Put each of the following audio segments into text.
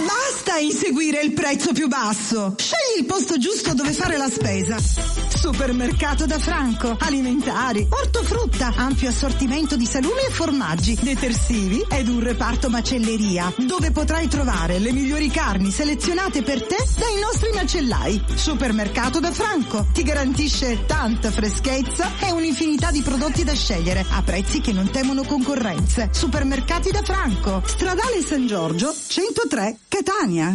Basta inseguire il prezzo più basso. Scegli il posto giusto dove fare la spesa. Supermercato da Franco. Alimentari, ortofrutta, ampio assortimento di salumi e formaggi, detersivi ed un reparto macelleria, dove potrai trovare le migliori carni selezionate per te dai nostri macellai. Supermercato da Franco ti garantisce tanta freschezza e un'infinità di prodotti da scegliere a prezzi che non temono concorrenze. Supermercati da Franco, Stradale San Giorgio 103 Catania.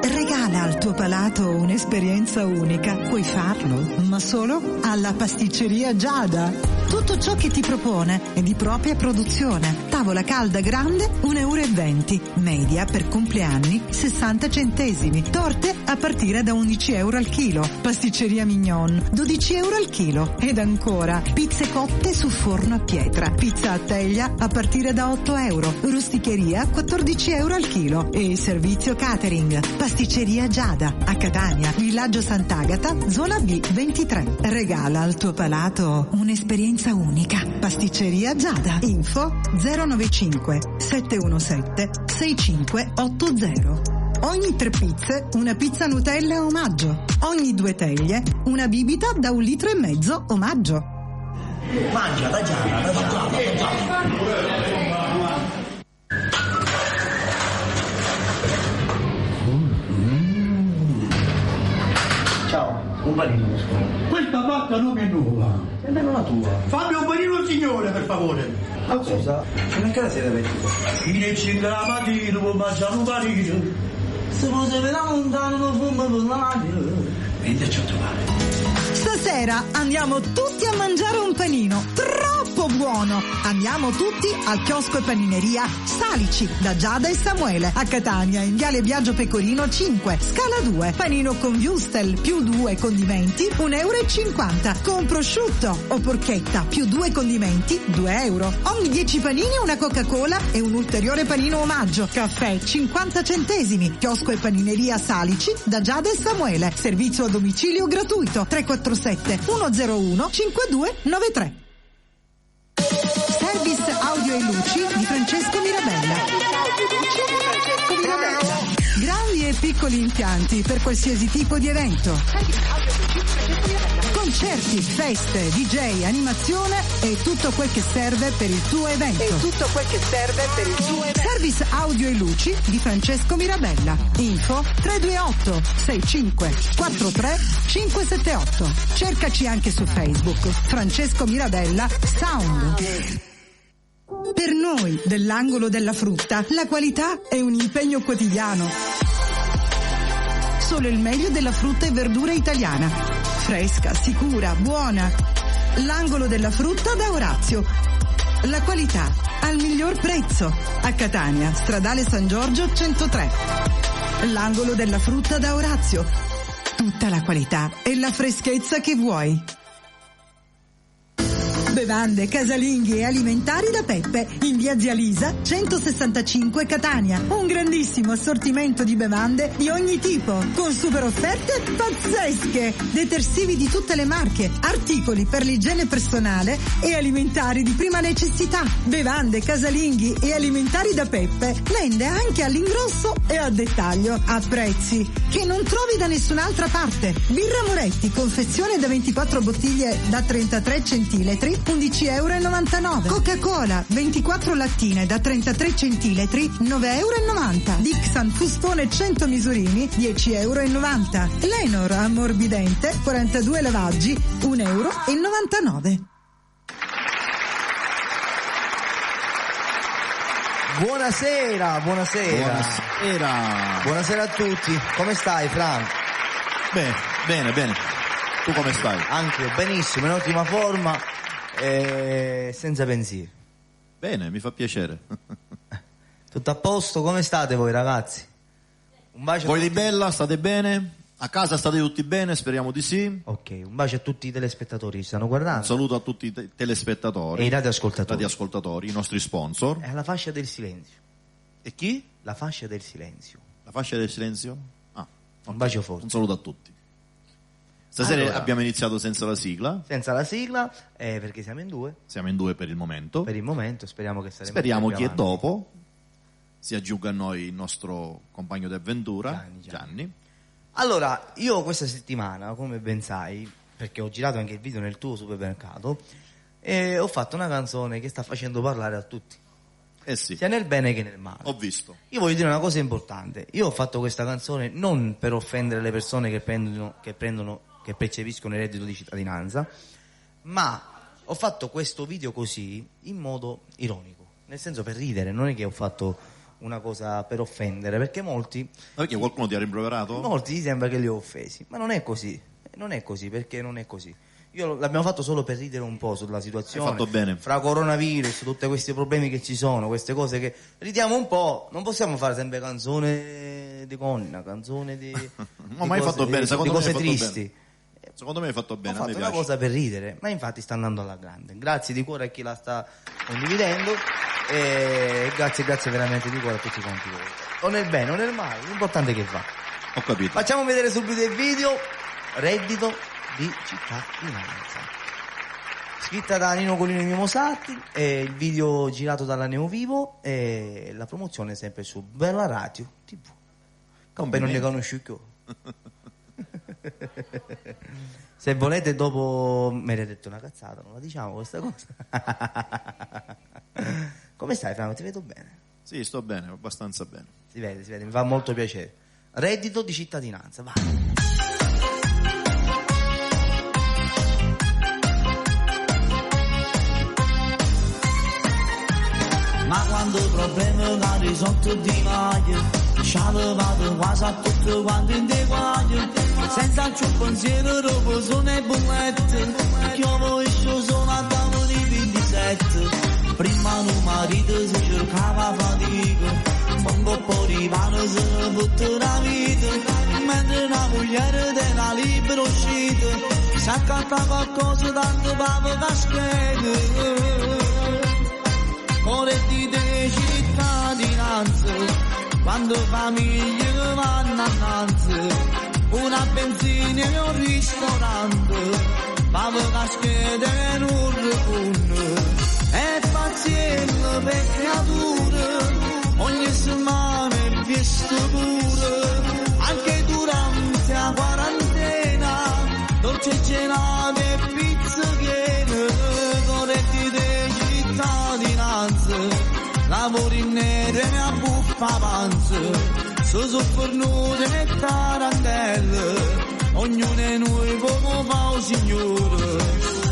Regala al tuo palato un'esperienza unica. Puoi farlo, ma solo alla pasticceria Giada. Tutto ciò che ti propone è di propria produzione. Tavola calda grande 1,20 €. Media per compleanni 60 centesimi. Torte a partire da 11 € al chilo. Pasticceria Mignon 12 € al chilo. Ed ancora pizze cotte su forno a pietra. Pizza a teglia a partire da 8 €. Rusticheria 14 € al chilo. E servizio catering. Pasticceria Giada a Catania, Villaggio Sant'Agata, zona B 23. Regala al tuo palato un'esperienza unica. Pasticceria Giada. Info 095 717 6580. Ogni 3 pizze una pizza Nutella omaggio. Ogni 2 teglie una bibita da 1,5 litri omaggio. Mangia da Giada. Ciao, un panino. Questa vacca non è nuova. E non la tua. Fammi un panino signore, per favore. Ma cosa? Come che la siete vestita? Fine 5 la mattina, può mangiare un panino. Se potete da lontano, non fumo per la mattina. Veniteci a trovare. Stasera andiamo tutti a mangiare un panino. Troppo buono! Andiamo tutti al chiosco e panineria Salici da Giada e Samuele a Catania in viale Biagio Pecorino 5, scala 2. Panino con wurstel più 2 condimenti 1,50 €. Con prosciutto o porchetta più 2 condimenti 2 €. Ogni 10 panini una Coca-Cola e un ulteriore panino omaggio. Caffè 50 centesimi. Chiosco e panineria Salici da Giada e Samuele. Servizio a domicilio gratuito 347 101 5293. Service audio e luci di Francesco Mirabella. Grandi e piccoli impianti per qualsiasi tipo di evento. Concerti, feste, DJ, animazione e tutto quel che serve per il tuo evento. Service audio e luci di Francesco Mirabella. Info 328 65 43 578. Cercaci anche su Facebook. Francesco Mirabella Sound. Per noi dell'angolo della frutta, la qualità è un impegno quotidiano. Solo il meglio della frutta e verdura italiana. Fresca, sicura, buona. L'angolo della frutta da Orazio. La qualità al miglior prezzo. A Catania, Stradale San Giorgio 103. L'angolo della frutta da Orazio. Tutta la qualità e la freschezza che vuoi. Bevande, casalinghi e alimentari da Peppe in via Zia Lisa 165 Catania. Un grandissimo assortimento di bevande di ogni tipo con super offerte pazzesche, detersivi di tutte le marche, articoli per l'igiene personale e alimentari di prima necessità. Bevande, casalinghi e alimentari da Peppe vende anche all'ingrosso e a dettaglio a prezzi che non trovi da nessun'altra parte. Birra Moretti, confezione da 24 bottiglie da 33 centilitri 11,99 €. Coca-Cola 24 lattine da 33 centilitri 9,90 €. Dixon fustone 100 misurini 10,90 €. Lenor ammorbidente 42 lavaggi 1,99 €. Buonasera. Buonasera a tutti. Come stai, Franco? Bene. Tu come stai? Anche io, benissimo, in ottima forma e senza pensieri. Bene, mi fa piacere. Tutto a posto? Come state voi, ragazzi? Un bacio. Voi di Bella, state bene? A casa state tutti bene? Speriamo di sì. Ok, un bacio a tutti i telespettatori che stanno guardando. Un saluto a tutti i telespettatori. E i radioascoltatori. I nostri sponsor. È la fascia del silenzio. E chi? La fascia del silenzio. La fascia del silenzio? Ah, un bacio forte. Un saluto a tutti. Stasera abbiamo iniziato senza la sigla. Senza la sigla, perché siamo in due. Siamo in due per il momento. Per il momento, speriamo che saremo. Speriamo che dopo si aggiunga a noi il nostro compagno di avventura, Gianni. Allora, io questa settimana, come ben sai, perché ho girato anche il video nel tuo supermercato, e ho fatto una canzone che sta facendo parlare a tutti. Sì. Sia nel bene che nel male. Ho visto. Io voglio dire una cosa importante. Io ho fatto questa canzone non per offendere le persone che percepiscono il reddito di cittadinanza, ma ho fatto questo video così in modo ironico, nel senso per ridere, non è che ho fatto una cosa per offendere, perché molti... Perché qualcuno ti ha rimproverato? Molti ti sembra che li ho offesi, ma non è così, perché non è così. L'abbiamo fatto solo per ridere un po' sulla situazione. Hai fatto bene. Fra coronavirus, tutti questi problemi che ci sono, queste cose che ridiamo un po', non possiamo fare sempre canzone di gonna, canzone di no, ma hai fatto bene, secondo me cose hai fatto tristi. Bene. Secondo me hai fatto bene. Ho fatto una cosa per ridere, ma infatti sta andando alla grande. Grazie di cuore a chi la sta condividendo e grazie veramente di cuore a tutti quanti voi. O nel bene o nel male, l'importante è che va. Ho capito. Facciamo vedere subito il video. Reddito di cittadinanza, scritta da Nino Colino e Mimo Satti, e il video girato dalla Neovivo e la promozione sempre su Bella Radio TV. Come non ne conosci più. Se volete dopo mi avete detto una cazzata, non la diciamo questa cosa. Come stai, Franco? Ti vedo bene? Sì, sto bene, abbastanza bene. Si vede, mi fa molto piacere. Reddito di cittadinanza, vai. Ma quando il problema l'ha risolto di maglia, ci ha levato quasi a tutto quanto in te guaglia, senza alcun pensiero dopo sono e bollette, che io esco solo a tavolo di 27, prima un marito si cercava fatica, un po' di pane se ne butta la vita, mentre una moglie della libera uscita, si accatta qualcosa tanto pavo caschete. Reddito di cittadinanza, quando famiglie vanno annanzi, una benzina e un ristorante, pavo caschete e un refugno, e pazienza per creature, ogni settimana è visto pure, anche durante la quarantena, dolce gelato e pizzichine, con reddito di cittadinanza, lavori in nero e a buffa panza, se soffernute e tarantelle, ognuno di noi come fa un signore,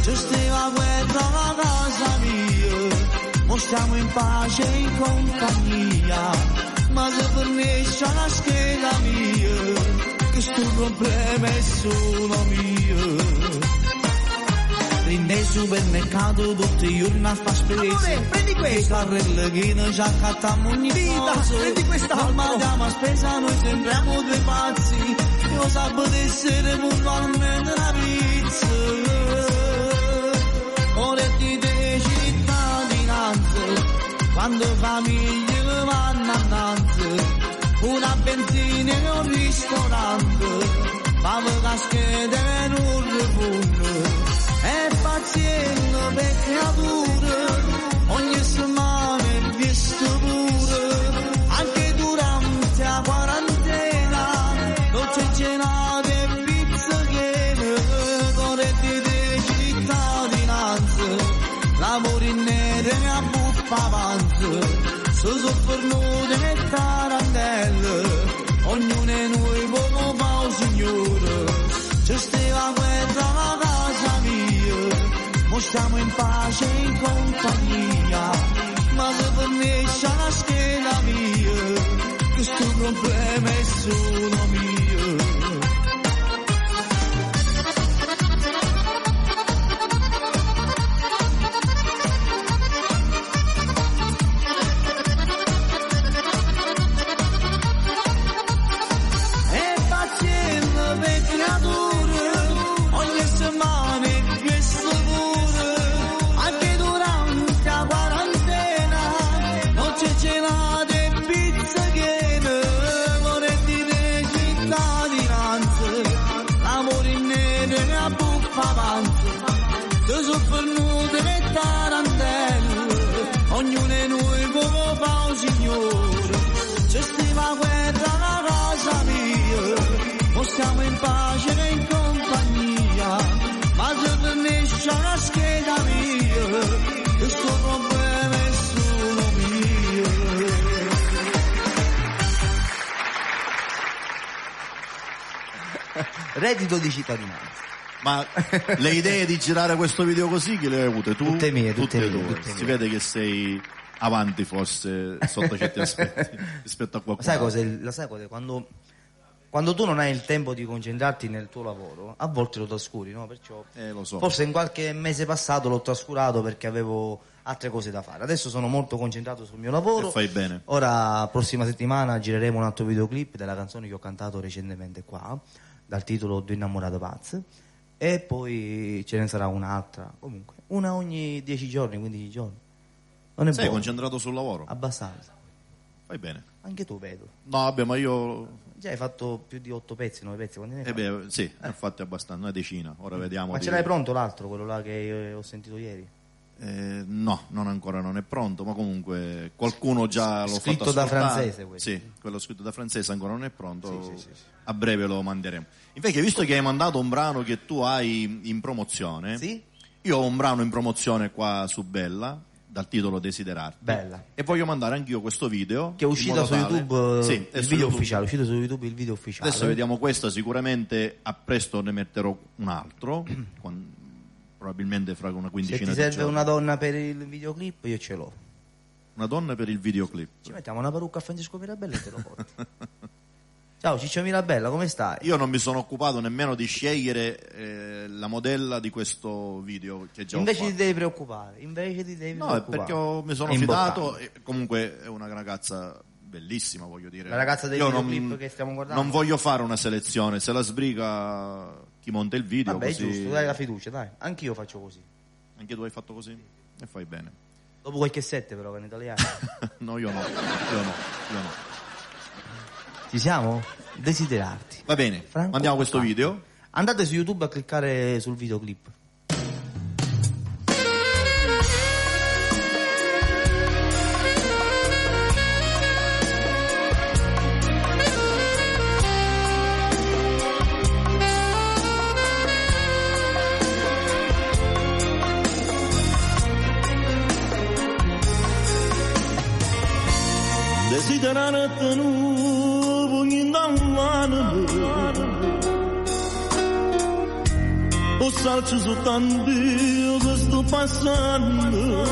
ci stava guerra alla casa mia, mo stiamo in pace e in compagnia, ma se permessa la scheda mia, che sto problema è solo mio. Nel supermercato tutti i giorni a fa spese. Amore, prendi questo. Carrelle che noi ci accattiamo ogni cosa. Prendi quest'altro. Ma andiamo a spesa, noi sembriamo due pazzi. Io sapevo di essere puntualmente una pizza. Reddito di cittadinanza, quando famiglie vanno annanzi, una benzina e un ristorante, pavo caschete e un refugno, e pazienza per creature, ogni settimana è visto pure, anche durante la quarantena, dolce gelato e pizzichine, con reddito di cittadinanza, lavori in nero e a buffa panza, se soffernute e tarantelle, ognuno di noi come fa un signore, ci stava guerra alla casa mia, mo stiamo in pace e in compagnia, ma se permessa la scheda mia, questo problema è solo mio. reddito di cittadinanza. Ma le idee di girare questo video così che le hai avute tu? Tutte mie. Si vede che sei avanti forse sotto certi aspetti rispetto a qualcuno. Sai cos'è? Quando tu non hai il tempo di concentrarti nel tuo lavoro, a volte lo trascuri, no? Perciò Lo so. forse in qualche mese passato l'ho trascurato perché avevo altre cose da fare. Adesso sono molto concentrato sul mio lavoro. E fai bene. Ora, prossima settimana, gireremo un altro videoclip della canzone che ho cantato recentemente qua, dal titolo Due innamorate pazze, e poi ce ne sarà un'altra, comunque, una ogni 10 giorni, 15 giorni. Non è Sei buono. concentrato sul lavoro? Abbastanza. Fai bene. Anche tu, vedo. No, vabbè, ma io... Già hai fatto più di 8 pezzi, 9 pezzi, quanti ne hai fatti? sì, infatti abbastanza, una decina. Ora vediamo. Ma ce l'hai pronto l'altro, quello là che ho sentito ieri? No, non ancora, non è pronto, ma comunque qualcuno già l'ho Scritto fatto da ascoltare. francese questo. Sì, quello scritto da francese ancora non è pronto. Sì. A breve lo manderemo. Invece, visto che hai mandato un brano che tu hai in promozione, Sì? io ho un brano in promozione qua su Bella, dal titolo Desiderarti. Bella. E voglio mandare anch'io questo video. Che è uscito su YouTube, Sì, è il su video YouTube. ufficiale, è uscito su YouTube il video ufficiale. Adesso vediamo questo, sicuramente a presto ne metterò un altro, probabilmente fra una Se quindicina ti di serve giorni. una donna per il videoclip, io ce l'ho. Una donna per il videoclip. Ci mettiamo una parrucca a Francesco Mirabella e te lo porti. Ciao Ciccio Mirabella, come stai? Io non mi sono occupato nemmeno di scegliere la modella di questo video che già Invece ho ti fatto. devi preoccupare, invece ti devi No, è preoccupare. perché mi sono È fidato e comunque è una ragazza bellissima, voglio dire. La ragazza del Io videoclip che stiamo guardando? Non voglio fare una selezione, se la sbriga chi monta il video Vabbè, così. è giusto, dai la fiducia, dai. Anch'io faccio così. Anche tu hai fatto così? E fai bene. Dopo qualche sette però, che in italiano. No, io no. Ci siamo? Desiderarti. Va bene, Franco mandiamo questo Franco. video. Andate su YouTube a cliccare sul videoclip. Desiderarti nu bugnindallanu O salcio soltanto io che sto passando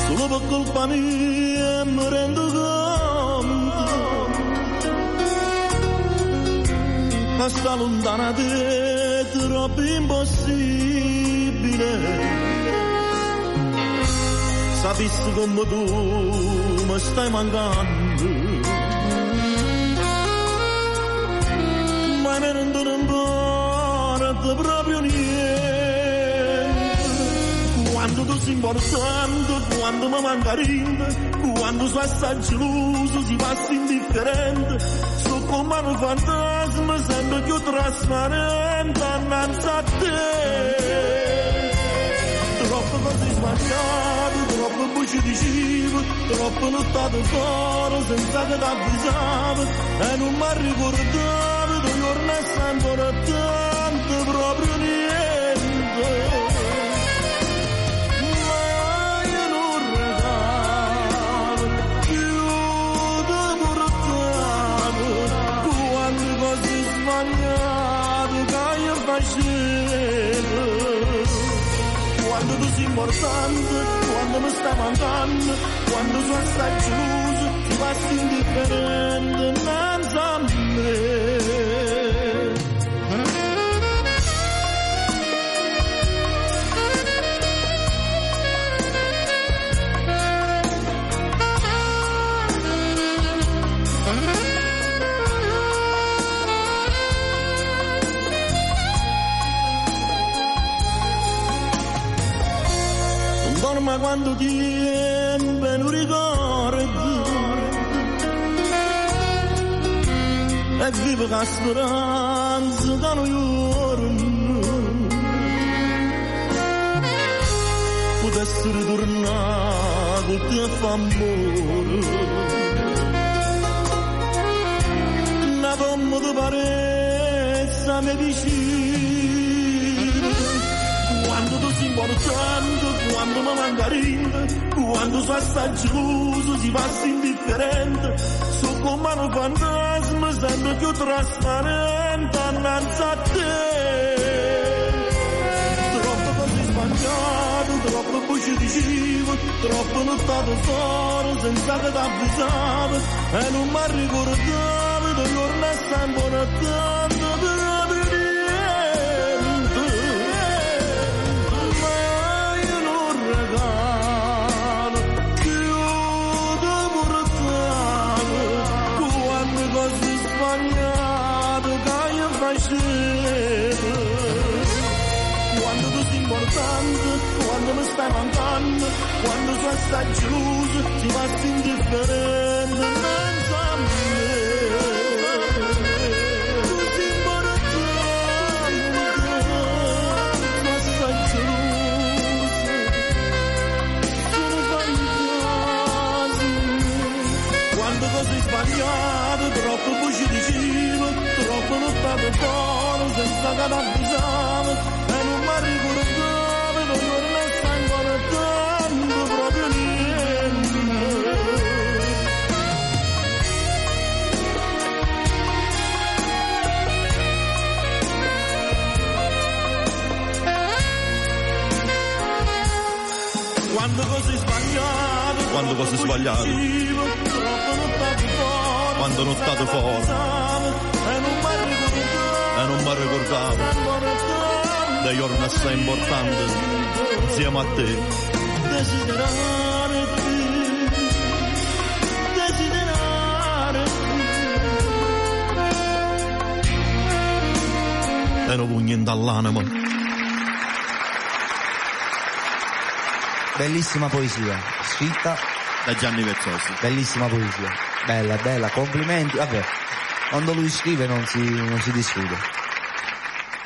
Solo per colpa mia mi rendo conto Ma sta lontana da te è troppo impossibile Sapessi come tu mi stai mancando Ma me non dono importa proprio niente Quando tu sei importante, quando mi manca rinde Quando sono assai geloso, si passa indifferente Sto come un fantasma, sempre più trasparente Annanzi a te Troppe cose sbagliate, troppe voci di cibo, troppe lottate fuori senza che t'avvisavo e non mi ricordavo, tu giorni è sempre tanto, proprio niente. Ma io non regalo, più ti portavo, quante cose sbagliate che io facevo. Quando tu sei importante, quando mi stai mancando, quando sono assai geloso, ti passi indifferente innanzi a me. Dorma quando tempo non ricordo e vivo con speranza da un giorno potessi ritornare con te a fare amore una donna di parezza mi vicino quando tu si importante, quando mi manca rinda, quando sono assai geloso, si fa indifferente, so come un fantasma, sempre più trasparente, innanzi a te. Troppo cose sbagliate, troppo voci dicevo, troppo nottato solo, senza che t'avvisavo, e non mi ricordavo, da giorno a sempre tanto per niente. Ma io non regalo, più da portare, quante cose sbagliate che io facevo. Quando tu sei importante, quando mi stai mancando, quando sono assai geloso, ti fa indifferente, non sa me. Tu sei importante, sono assai geloso, sono fantasmi. Quando cose sbagliate, troppo voci dicevo, troppo nottate fuori, senza che t'avvisavo, e non mi ricordavo, non mi sta ancora tanto proprio niente. Quando cose sbagliate, Quando cose sbagliate, dicevo, troppo nottate fuori, quando nottate fuori, e non mi e non mi ricordavo, dei giorni assai importanti, insieme a te. desiderare E non pugni dall'anima. Bellissima poesia, scritta, Da Gianni Vezzosi. bellissima poesia. Bella, bella, complimenti. Vabbè, quando lui scrive non si discute.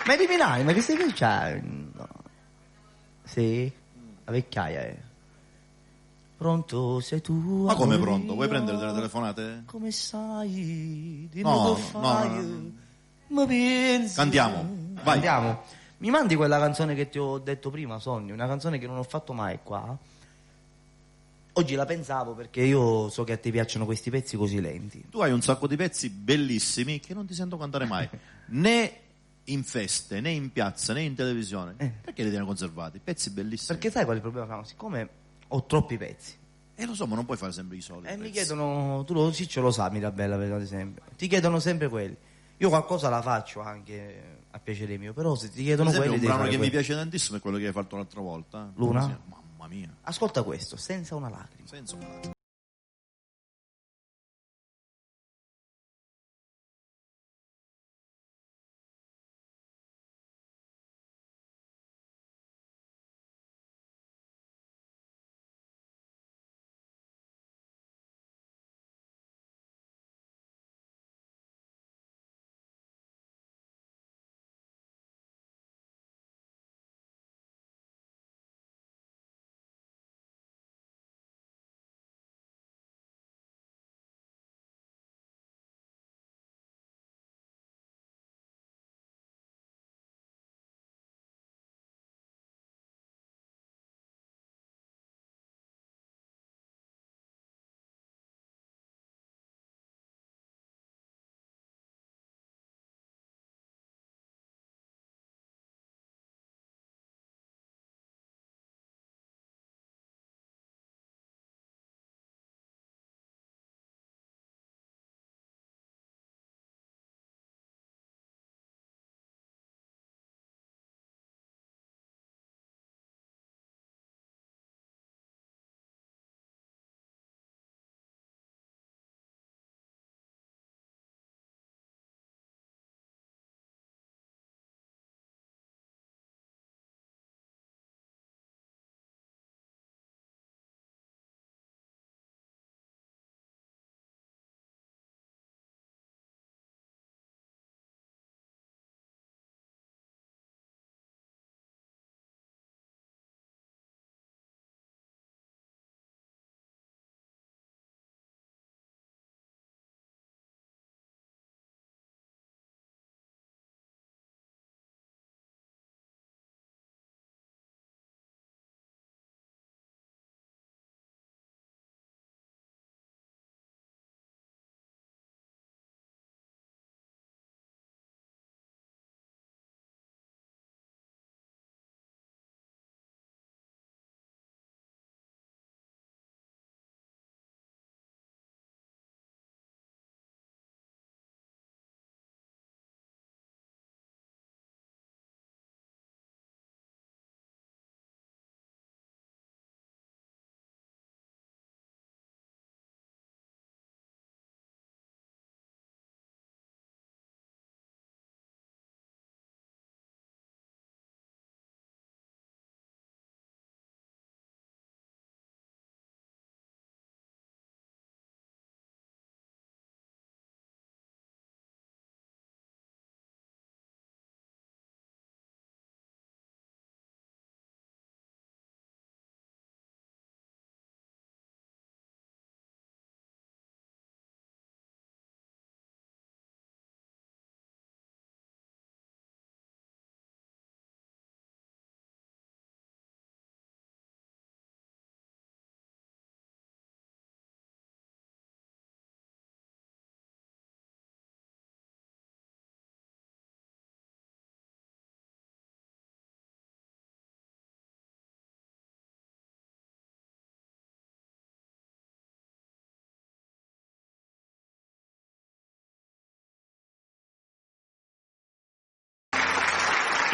Ma dimmi l'anima, che stai facendo? Sì, la vecchiaia è. Pronto sei tu? Ma come amore pronto? Vuoi mio? prendere delle telefonate? Come stai? Dimmi No, che no, fai? no. Ma pensi? Cantiamo, vai. Andiamo. Mi mandi quella canzone che ti ho detto prima, Sogno, una canzone che non ho fatto mai qua. Oggi la pensavo perché io so che a te piacciono questi pezzi così lenti. Tu hai un sacco di pezzi bellissimi che non ti sento cantare mai, né in feste, né in piazza, né in televisione. Perché li tieni conservati? Pezzi bellissimi. Perché sai qual è il problema? Famo? Siccome ho troppi pezzi Lo so, ma non puoi fare sempre i soliti e mi pezzi. chiedono, tu lo Ciccio lo sa, Mirabella, per esempio, ti chiedono sempre quelli. Io qualcosa la faccio anche a piacere mio, però se ti Per chiedono esempio, quelli un devi brano fare che mi quelli. piace tantissimo è quello che hai fatto l'altra volta. Luna? Come si chiama? Mamma mia. Ascolta questo, senza una lacrima. Senza un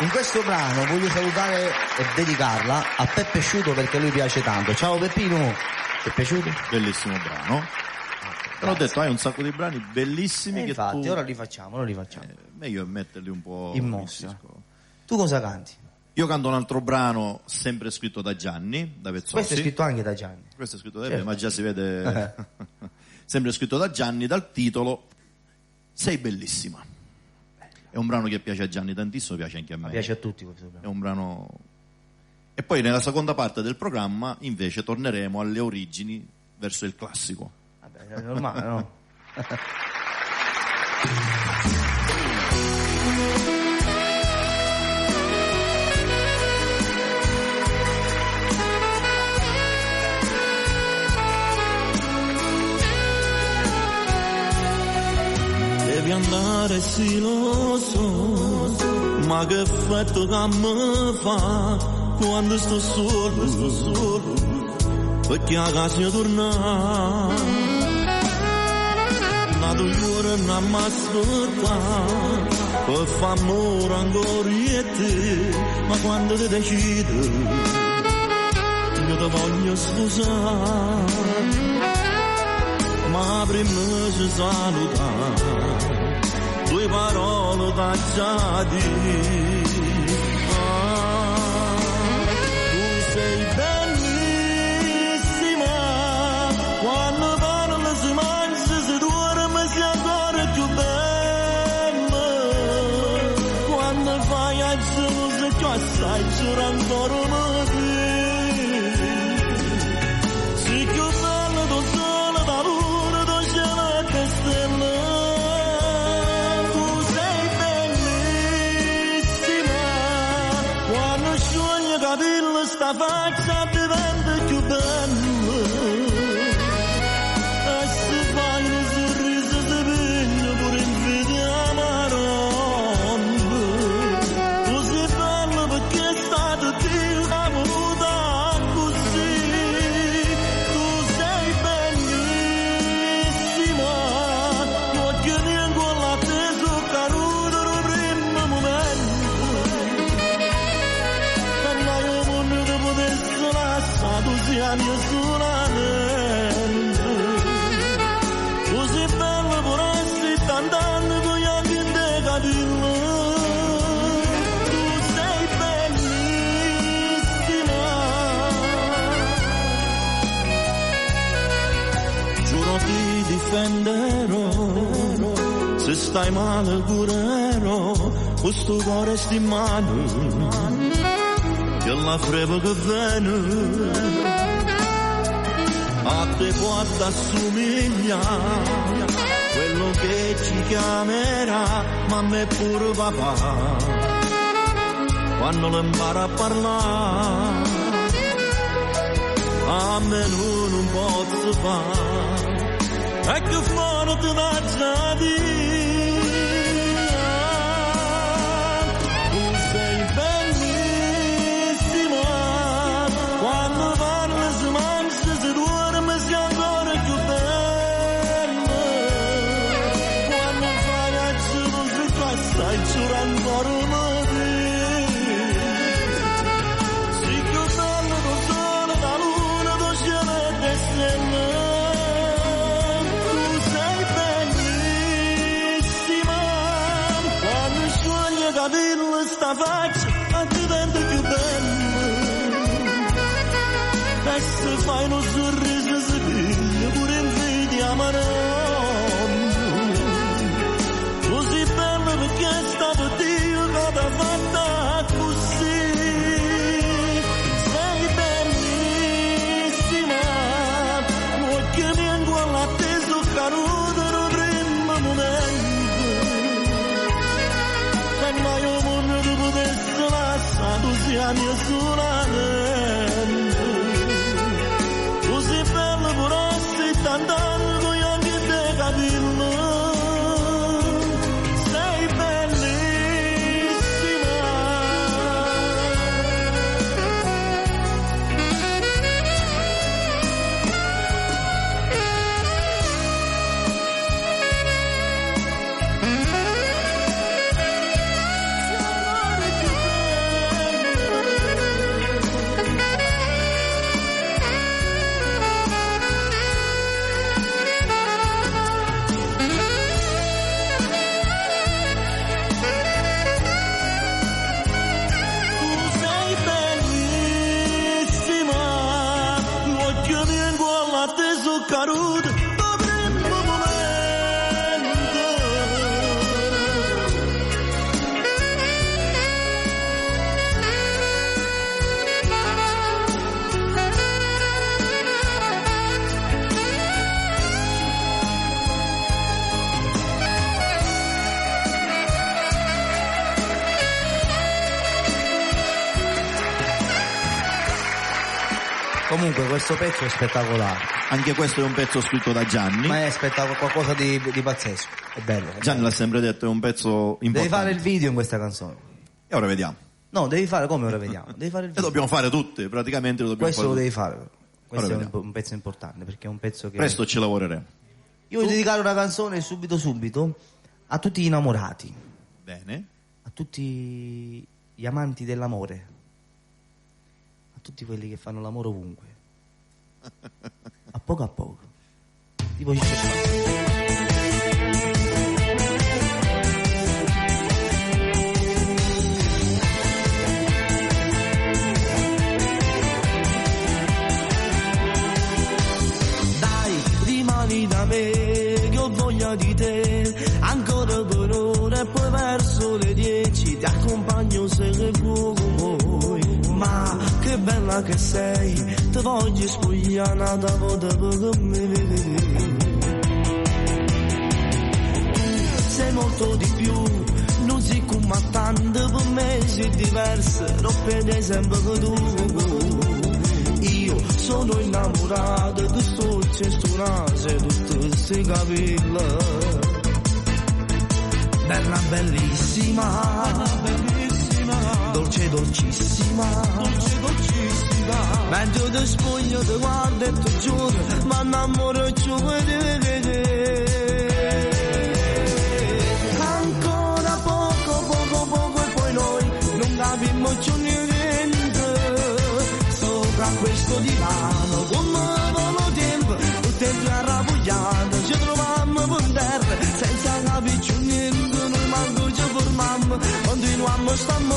In questo brano voglio salutare e dedicarla a Peppe Sciuto perché a lui piace tanto. Ciao Peppino, ti è piaciuto? Bellissimo brano. Però ho detto, hai un sacco di brani bellissimi che infatti, tu... ora li facciamo. meglio è metterli un po' in mostra. Tu cosa canti? Io canto un altro brano sempre scritto da Gianni, da Pezzossi. Questo è scritto anche da Gianni. Questo è scritto da me, ma già si vede sempre scritto da Gianni, dal titolo Sei bellissima. È un brano che piace a Gianni tantissimo, piace anche a me. Ma piace a tutti questo brano. È un brano. E poi nella seconda parte del programma invece torneremo alle origini, verso il classico. Vabbè, è normale, no? Devi andare sì lo so, ma che effetto che mi fa quando sto solo, perché a casa io torna, nato cuore non mi ascolta, per fare amore ancora io e te, ma quando ti decido io ti voglio sposare. Ma prima ci saluta, due parole da già dire. Tu sei bellissima, quando parli si mangia, si dorme, si ancora più bella. Quando fai a giorno, se tu assai giuro ancora un te. Si più bella tu sola da luna, tu cielo e stelle. Tu sei bellissima, quando scioglie i capelli sta faccia diventa più bella. E se fai un sorriso si piglia pure in video amarone. Tu sei bella perché è stato Dio che ha voluta così. Tu sei bellissima, non che niente la te su caruto nel primo momento. E mai un mondo che potesse lasciare tu sia mia solamente. Tu sei bella pure essere tant'anni con gli occhi in te capelli. Tu sei bellissima. Giuro ti difenderò, se stai male curerò, questo cuore sta in mano, che la freva che viene, a te può assomiglia, quello che ci chiamerà, ma a me pure papà, quando lo impara a parlare, a me non posso fare. E che fuori ti dà già dire. Tu sei bellissima, quando parli si mangia, si dorme, si ancora più bella. Quando fai a giuro si passa e giuro ancora una te. Si più bello tu sole da luna, tu cielo e te stelle. Capello sta faccia diventa più bella. E se fai uno sorriso si piglia pure in video amarone. Così bella perché è stato Dio che t'ha fatta così. Sei bellissima, non che niente l'ha atteso caruto nel primo momento. E mai un mondo ti potesse lasciare, tu sia mia solamente. Così Comunque questo pezzo è spettacolare, Anche questo è un pezzo scritto da Gianni. ma è qualcosa di pazzesco, è bello. Gianni l'ha sempre detto, è un pezzo importante. Devi fare il video in questa canzone. E ora vediamo. No, devi fare come ora vediamo. Devi fare il E video. dobbiamo fare tutte, praticamente lo dobbiamo Questo lo fare devi fare. Questo Ora è vediamo. un pezzo importante perché è un pezzo che. Presto ci lavoreremo. Io voglio dedicare una canzone subito a tutti gli innamorati, Bene. a tutti gli amanti dell'amore, a tutti quelli che fanno l'amore ovunque, a poco, tipo Ciccio Spada. Dai, rimani da me, che ho voglia di te, ancora per ora e poi verso le 10 ti accompagno se che vuoi. Ma che bella che sei, ti voglio spogliare una volta per me. Sei molto di più, non si come tanto per me, sei diverso, non vedi sempre che tu. Io sono innamorato di sto cesto naso e tutte queste capille. Bella bellissima, dolce dolcissima, mentre ti spoglio ti guardo e ti giuro, ma innamoro ciò che te. Ancora poco e poi noi non capimmo più niente. Sopra questo divano come volo tempo, il tempo è arrabbiato, ci trovammo per terra senza capire più niente. Noi manco ci fermammo, continuammo stammo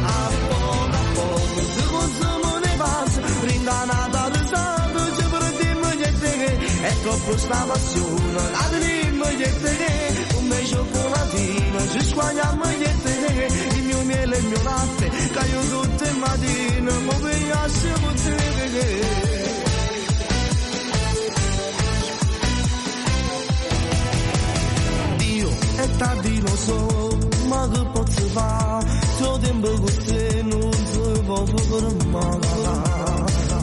a poco, se consumo ne passa, ringanata risata, ci perdimmo niente, è troppo sta passione, la tenemmo niente, come cioccolatino, ci squagliamo niente, il mio miele e il mio latte, caio tutte le mattine, ma pigliassimo te. È tardi lo so, ma che posso fare? Tutto tempo con te non si può fermare.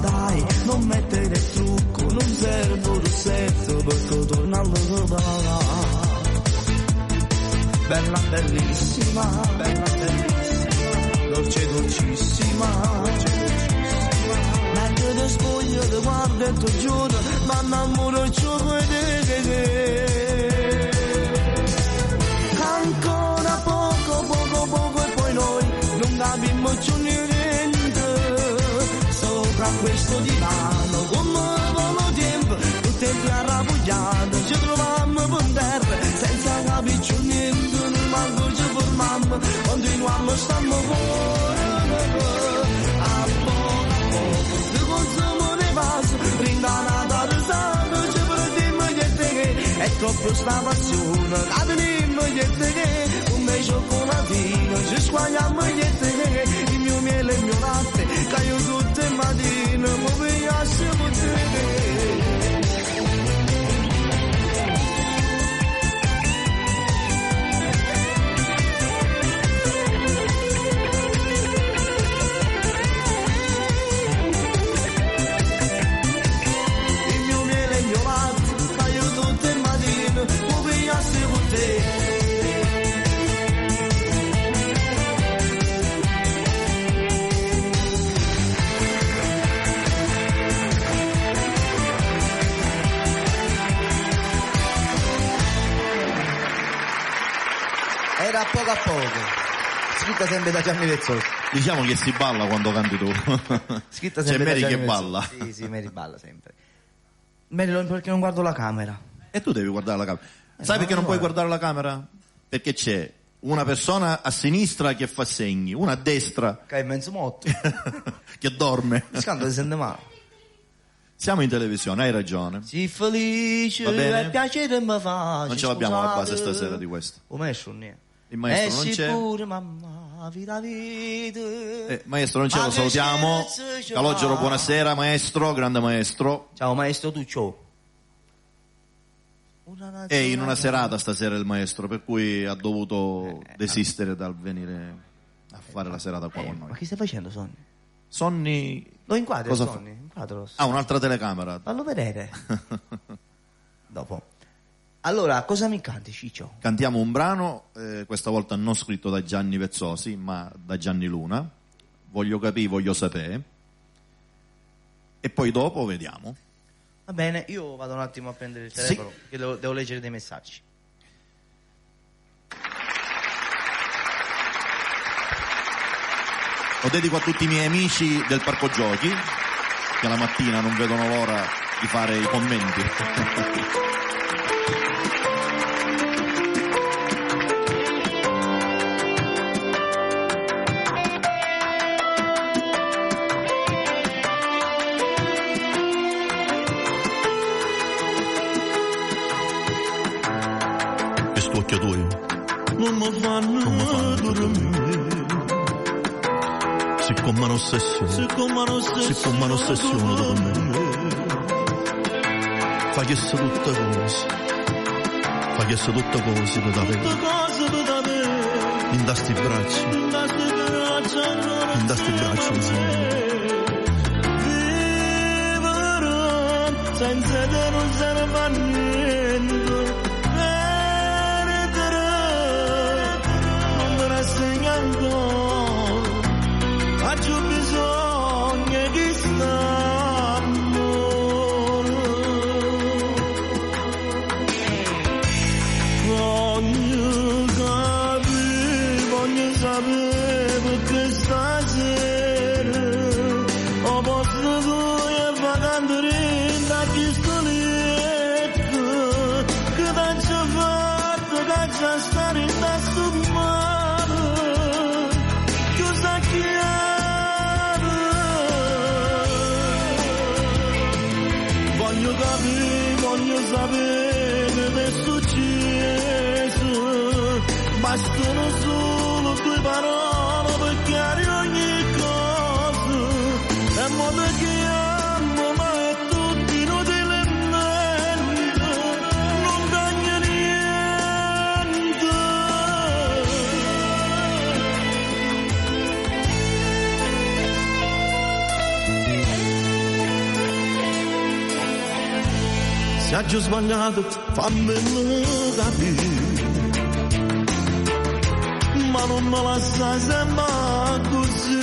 Dai, non mettere il trucco, non serve il rossetto perché torna all'ora. Bella bellissima, dolce dolcissima. Mentre ti spoglio ti guardo e ti giuro, ma innamoro ciò che te. Ancora poco e poi noi non capimmo più niente. Sopra questo divano come volo tempo, il tempo è arrabbiato, ci trovammo per terra senza capire più niente. Noi manco ci fermammo, continuammo stammo fuori. A poco, ti consumo ne passo, ringanata risata, ci perdimmo niente, è troppo sta passione, la tenemmo niente, come cioccolatino, ci squagliamo niente, il mio miele e il mio latte, caio tutte le mattine, ma pigliassimo te. Il mio miele e il mio latte, caio tutte le mattine, ma pigliassimo te. Era a poco, scritta sempre da Gianni Vezzoli. Diciamo che si balla quando canti tu. Scritta C'è sempre da Mary Gianni che Vezzoli. balla. Sì, Mary balla sempre. Mary perché non guardo la camera? E tu devi guardare la camera. Sai perché non puoi guardare la camera? Perché c'è una persona a sinistra che fa segni, una a destra Che è mezzo motto. che dorme. Il canto si sente male. Siamo in televisione, hai ragione. Sii felice, Va bene? è piacere mi fa. Non ce l'abbiamo la base stasera di questo. O maestro non è. Il maestro non c'è. pure mamma, vita. Maestro non ce lo salutiamo. Calogero, buonasera maestro, grande maestro. Ciao maestro Tuccio. È in una serata stasera il maestro, per cui ha dovuto desistere dal venire a fare la serata qua con Ma noi. che stai facendo, Sonny? Sonny Lo inquadri, Cosa Sonny? Inquadro. Ah, un'altra telecamera. Fallo vedere. Dopo. Allora, cosa mi canti, Ciccio? Cantiamo un brano, questa volta non scritto da Gianni Vezzosi, ma da Gianni Luna. Voglio capire, voglio sapere. E poi dopo vediamo. Va bene, io vado un attimo a prendere il telefono, perché devo leggere dei messaggi. Lo dedico a tutti i miei amici del Parco Giochi, che la mattina non vedono l'ora di fare i commenti. Questo occhiatoio non mi fanno dormire. Siccome un'ossessione dopo me, facesse tutte cose da te, in sti bracci insieme. Vivere senza te non serve a niente, perdere non me ne segna ancora. Faccio bisogno di st'amore. Voglio capire, voglio sapere perché stasera ho posto tu e vagando da chi sto letto, che t'ha fatto, che t'ha stare in tasto male, chiusa chi è. Voglio sapere che è successo, bastano solo 2 parole per chiarire ogni cosa, è modo che amo ma è tutto inutilmente, non cambia niente. Se ha già sbagliato, fammelo capire, ma non me la sai sempre così.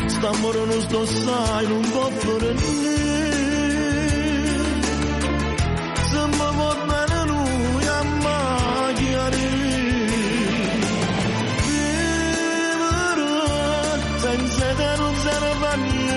St'amore non sto sai, non può fare niente. Se mi va bene lui a chiarire. Vivere senza te non serve a niente.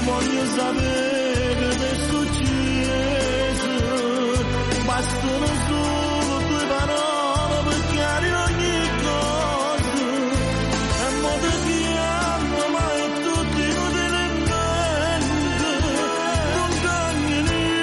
Voglio sapere che è successo, bastano solo 2 parole per chiarire ogni cosa, è modo che amo ma è tutto inutilmente, non cambia niente.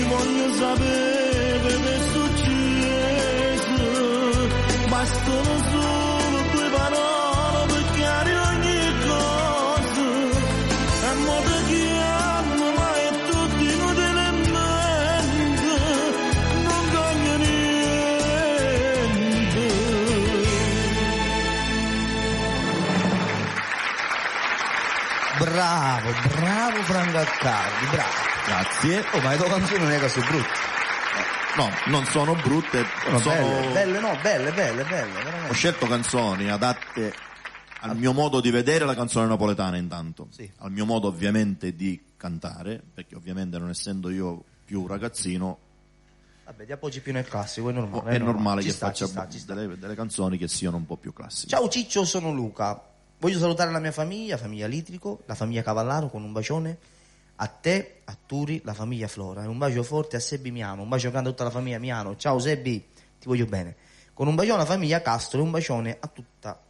Voglio sapere che è successo, bastano solo 2 parole per chiarire ogni cosa, è modo che amo ma è tutto inutilmente, non cambia niente. Bravo Franco Accardi, bravo. Grazie. Oh, ma le tue canzoni non è che sono brutte. No, non sono brutte, Belle, veramente. Ho scelto canzoni adatte al mio modo di vedere la canzone napoletana intanto, sì. Al mio modo ovviamente di cantare, perché ovviamente non essendo io più ragazzino, vabbè, ti appoggi più nel classico, è normale. è normale Ci che sta, faccia ci sta. delle canzoni che siano un po' più classiche. Ciao Ciccio, sono Luca. Voglio salutare la mia famiglia Litrico, la famiglia Cavallaro con un bacione, a te, a Turi, la famiglia Flora, e un bacio forte a Sebbi Miano, un bacio grande a tutta la famiglia Miano. Ciao Sebbi, ti voglio bene. Con un bacione alla famiglia Castro e un bacione a tutta,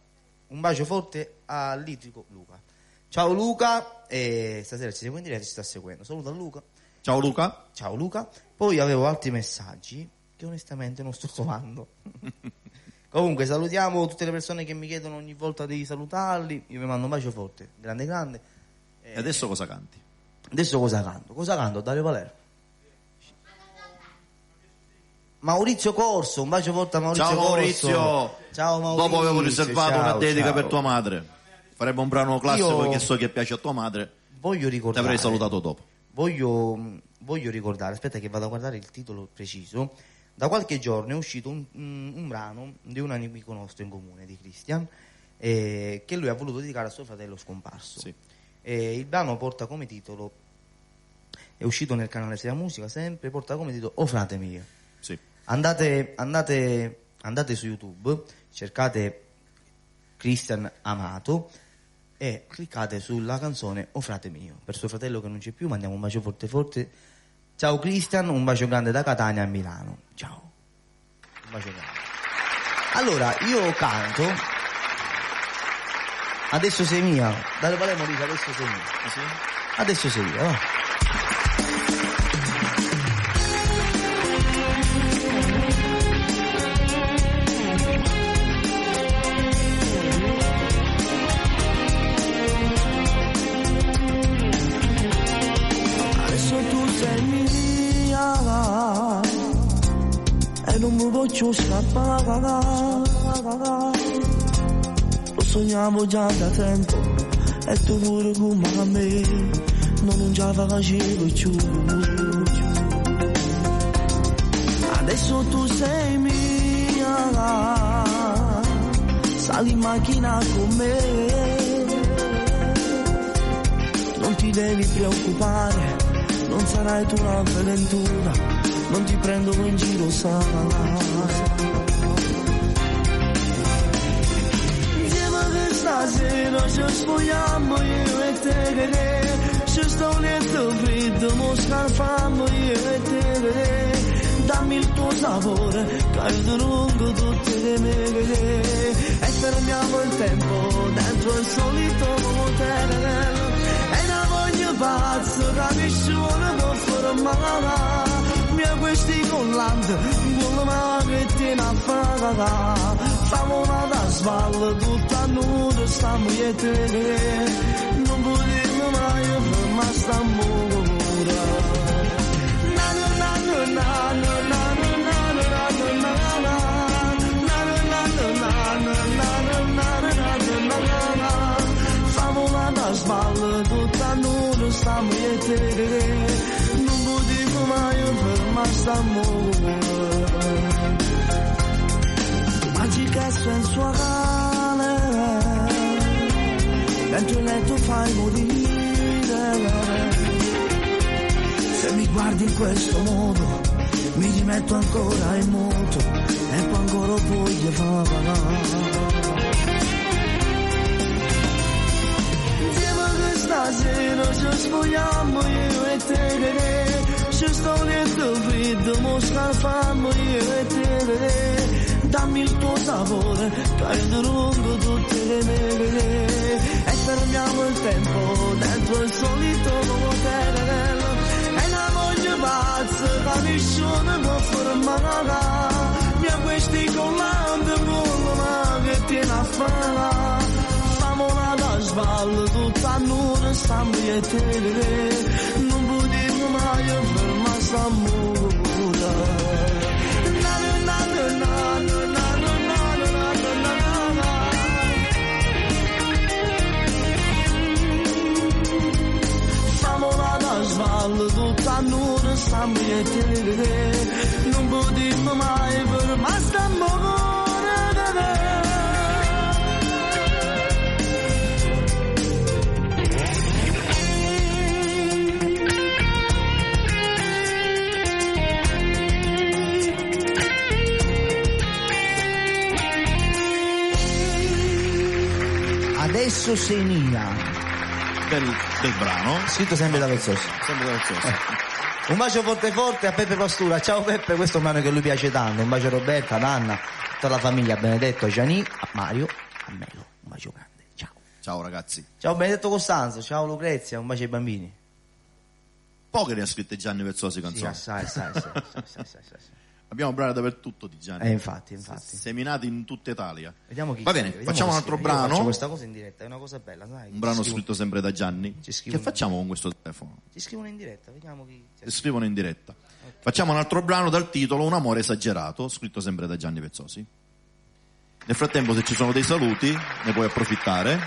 un bacio forte a Litrico Luca. Ciao Luca, e stasera ci segue in diretta, ci sta seguendo. Saluta Luca. Ciao Luca. Ciao Luca. Poi avevo altri messaggi che onestamente non sto trovando. Comunque salutiamo tutte le persone che mi chiedono ogni volta di salutarli. Io vi mando un bacio forte, grande. E adesso cosa canti? Adesso cosa canto? Dario Valero. Maurizio Corso, un bacio forte a Maurizio Ciao Corso. Maurizio. Ciao Maurizio. Dopo avevo riservato una dedica ciao. per tua madre. Faremo un brano classico Io che so che piace a tua madre. Voglio Ti ricordare. avrei salutato dopo. Voglio ricordare, aspetta che vado a guardare il titolo preciso. Da qualche giorno è uscito un brano di un amico nostro in comune, di Christian, che lui ha voluto dedicare a suo fratello scomparso. Sì. Il brano porta come titolo, è uscito nel canale Sia Musica sempre, porta come titolo O frate mio. Sì. Andate su YouTube, cercate Christian Amato e cliccate sulla canzone O frate mio. Per suo fratello che non c'è più mandiamo un bacio forte. Ciao Christian, un bacio grande da Catania a Milano. Ciao. Un bacio grande. Allora, io canto Adesso sei mia. Dalle Palermo dice adesso sei mia. Sì? Adesso sei mia, va. Non mi voglio scappare, lo sognavo già da tempo e tu pure come a me non ce la facevo più. Adesso tu sei mia, sali in macchina con me, non ti devi preoccupare, non sarai tu un'avventura, non ti prendo in giro, sai. Insieme che stasera ci spogliamo io e te, ci sto letto freddo, mo scarfammo io e te, dammi il tuo sapore, caldo lungo tutte le mele, e fermiamo il tempo dentro il solito motel, e una voglia pazza che nessuno può fermare. Questi collanti, con la mano che tiene a fare, famo una da svalle, tutta nuda, stiamo io e te, non potevo mai fermare sta mura. Famo una da svalle, tutta nuda, stiamo io e te, sta amore magica e sensuale, dentro il letto fai morire, se mi guardi in questo modo mi rimetto ancora in moto e poi ancora voglio fare. Insieme che stasera ci spogliamo io e te, ci sto letto freddo, mo scarfammo io e te, dammi il tuo sapore, caldo lungo tutte le mele, e fermiamo il tempo dentro il solito motel, e una voglia pazza che nessuno può fermare, mia questi collanti con la mano che tiene a fare, famo una da svalle, tutta nuda, stiamo io e te, non potevo mai fermare sta mura. ballo tutto a nulla stiamo e te non potremmo mai fermare st'amore. Adesso Senia del brano, scritto sempre da Vezzosi. Un bacio forte forte a Peppe Pastura. Ciao Peppe, questo è un brano che a lui piace tanto. Un bacio a Roberta, ad Anna, tutta la famiglia, a Benedetto, a Gianni, a Mario, a Melo. Un bacio grande, ciao. Ciao ragazzi. Ciao Benedetto Costanzo, ciao Lucrezia, un bacio ai bambini. Poche ne ha scritte Gianni Vezzosi Sì, canzoni. assai. Abbiamo brani dappertutto di Gianni. Infatti. Seminati in tutta Italia. Vediamo chi Va bene, scrive, facciamo un vediamo altro chi scrive. Io brano. faccio questa cosa in diretta, è una cosa bella, sai. Un brano scritto sempre da Gianni. Ci Che scrivono- facciamo con questo telefono? Ci scrivono in diretta, vediamo chi. Ti scrivono in diretta. Facciamo un altro brano dal titolo Un amore esagerato, scritto sempre da Gianni Vezzosi. Nel frattempo, se ci sono dei saluti, ne puoi approfittare.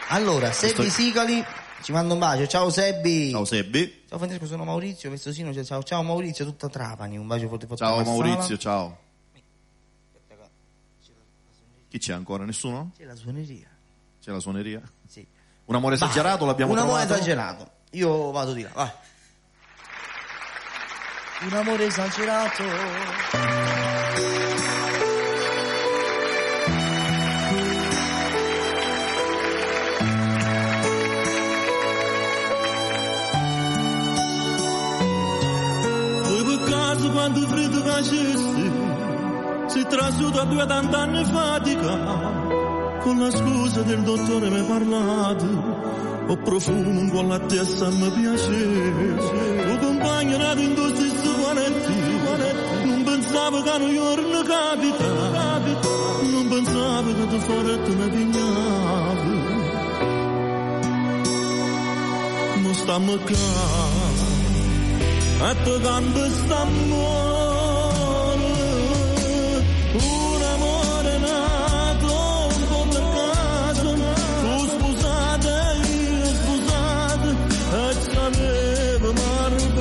Allora, Sebbi Sicali ci manda un bacio. Ciao Sebbi. Ciao Sebbi. Ciao Francesco, sono Maurizio Vezzosino. Ciao Maurizio, tutta Trapani. Un bacio forte forte. Ciao alla Marsala. Maurizio, ciao. Chi c'è ancora? Nessuno? C'è la suoneria. C'è la suoneria? Sì. Un amore esagerato l'abbiamo Un amore trovato? esagerato. Io vado di là, vai. Un amore esagerato. Poi per caso quando freddo facesti si è trasuto a 2 anni fatica con la scusa del dottore mi ha parlato o profumo con la testa mi piace o compagno nato in tutti questi guanetti non pensavo che un giorno capita non pensavo che tu forte mi pignavi non stiamo qua a te canto st'amore un amore nato un po' per caso tu scusate io scusate e ci avevo marcato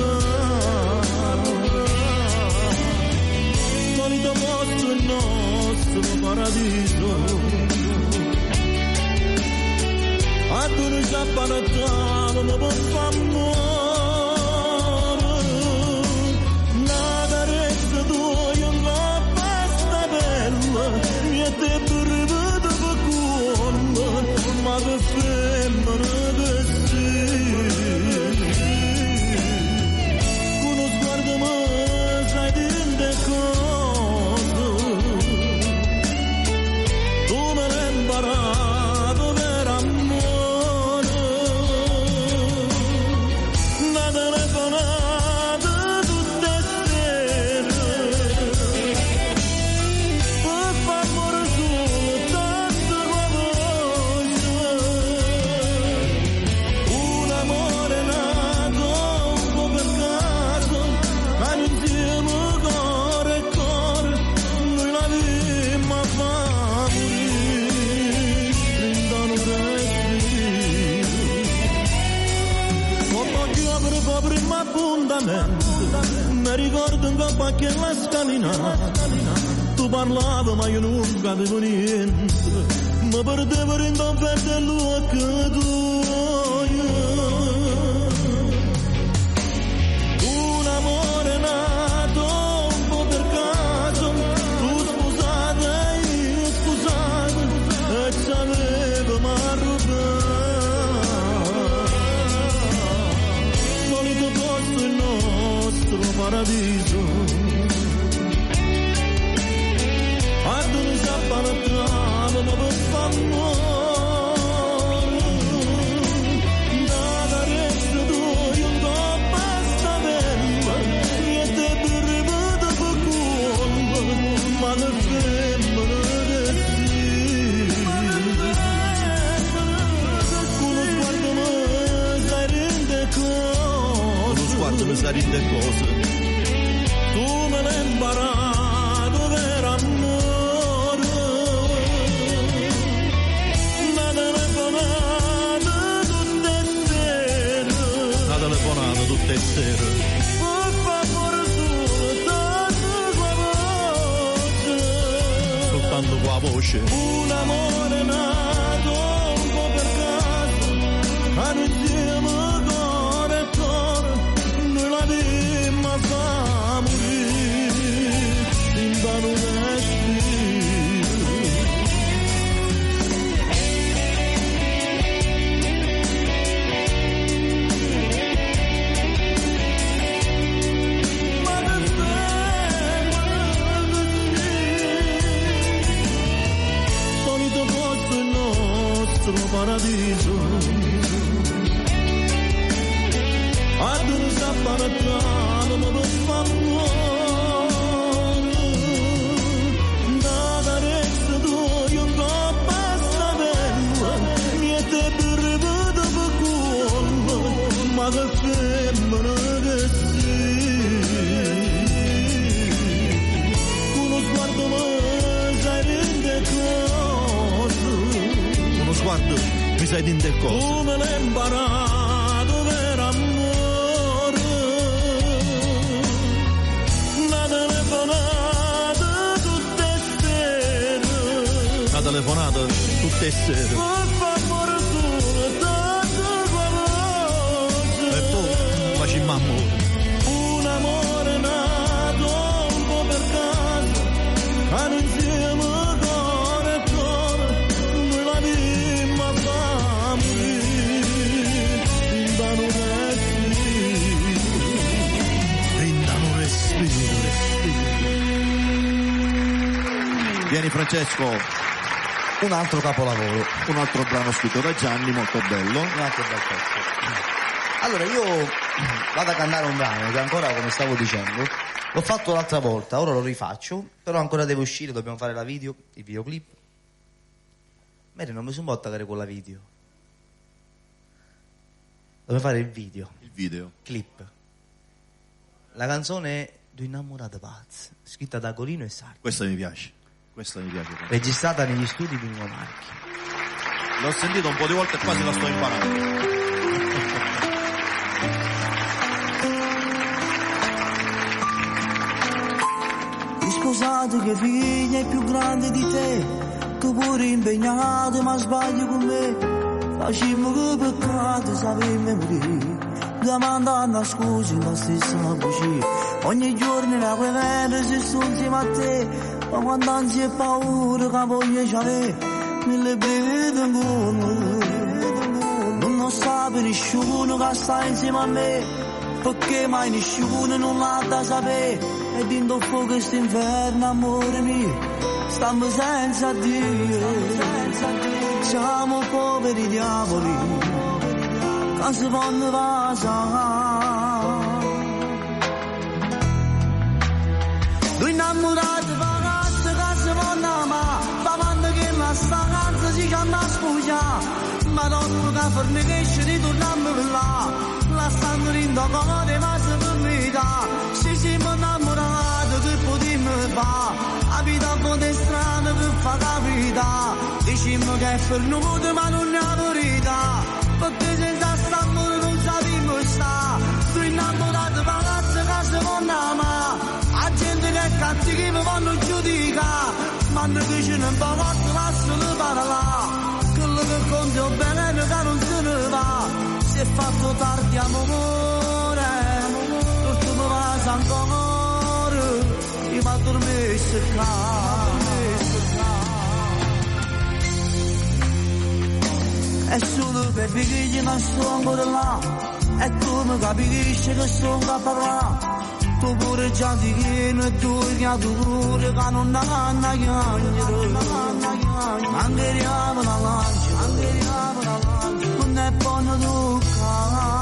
solito posto il nostro paradiso a tu non ci apparecchiamo ma per f'amore niente per rivedo per cuore ma che femmina che sì con uno sguardo mi sai dire cose tu me l'hai imparato per amore una telefonata tutte sere mi ricordo un po' che la scalina tu parlavi ma io non capivo niente mi perdevo in perdere l'occhio tuo un amore nato un po' per caso tu scusate io scusate e ci avevo marrubato solito posto il nostro paradiso a dove si appalattava ma per f'amore da resto tu io un po' basta bella niente per ripetere per cuore ma che femmina che sì con lo sguardo mi sai rende cose Sguardo mi sa rinde cose. tu me l'hai imparato per amore una telefonata tutte sere Una telefonata tutte tutte e sere. Per favore soltanto qua voce, Soltanto qua voce. un amore nato un po' per caso, hanno insieme cuore e cuore, noi la dimma fa morire, in vano respiro. Ma che solito posto il nostro paradiso, ad un sapparatano non lo fa muore, da carezza tua un po' basta bella, niente più ripeto per cuore, ma che femmina che sei, con uno sguardo mi sai rende cose, Uno sguardo mi sai di che cosa? come l'hai imparato per amore, una telefonata tutte sere, Una telefonata tutte e sere. per favore soltanto qua voce, E poi facciamo amore. un amore nato un po' per caso, hanno insieme cuore e cuore, noi la dimma fa morire, in vano respiro. Brindano respiro. Vieni Francesco, Un altro capolavoro. un altro brano scritto da Gianni, molto bello. Un altro bel pezzo. Allora io vado a cantare un brano che ancora, come stavo dicendo, l'ho fatto l'altra volta, ora lo rifaccio, però ancora deve uscire, dobbiamo fare il videoclip. Bene, non mi sono attaccare con la video. Dobbiamo fare il video, Il video. clip. La canzone è Due innamorate pazze, scritta da Corino e Sardi, Questa mi piace. registrata negli studi di Marchi. L'ho sentito un po' di volte e quasi la sto imparando. Sposato che figlia è più grande di te, tu pure impegnato ma sbagli con me, facciamo che peccato sapemmo morire, domandando a scusi la stessa voce, ogni giorno la guerra si sto insieme a te, ma quando anzi è paura che voglio c'avere, mille breve non sa per nessuno che sta insieme a me, perché mai nessuno non l'ha da sapere. E dentro fuoco questo inferno, amore mio, stiamo senza Dio, siamo poveri diavoli, che si vanno vasare. Due innamorati ragazzi che si vanno amare, davanti che la stanza si chiama scusa, ma dopo che fornicazione ritorniamo là, la stanno rindo come ma si permetta, se siamo innamorati che potremmo fare, la vita un po' di strana per fare la vita, diciamo che è per noi ma non è la verità, perché senza st'amore non sappiamo stare, due innamorati ragazzi che si vanno amare, la gente che è cattiva mi vanno giudicare, ma noi che ce ne importa lasciano parlare. Quello che conta bene che non se ne va, si è fatto tardi amore, tutto mi va ancora, io mi addormento qua. È solo per figli ma sto ancora là, e tu mi capisci che sto a parlare, tu pure già ti chiedo e tu creature che non hanno chiangere, mancheriamo la lancia, non è buono toccare.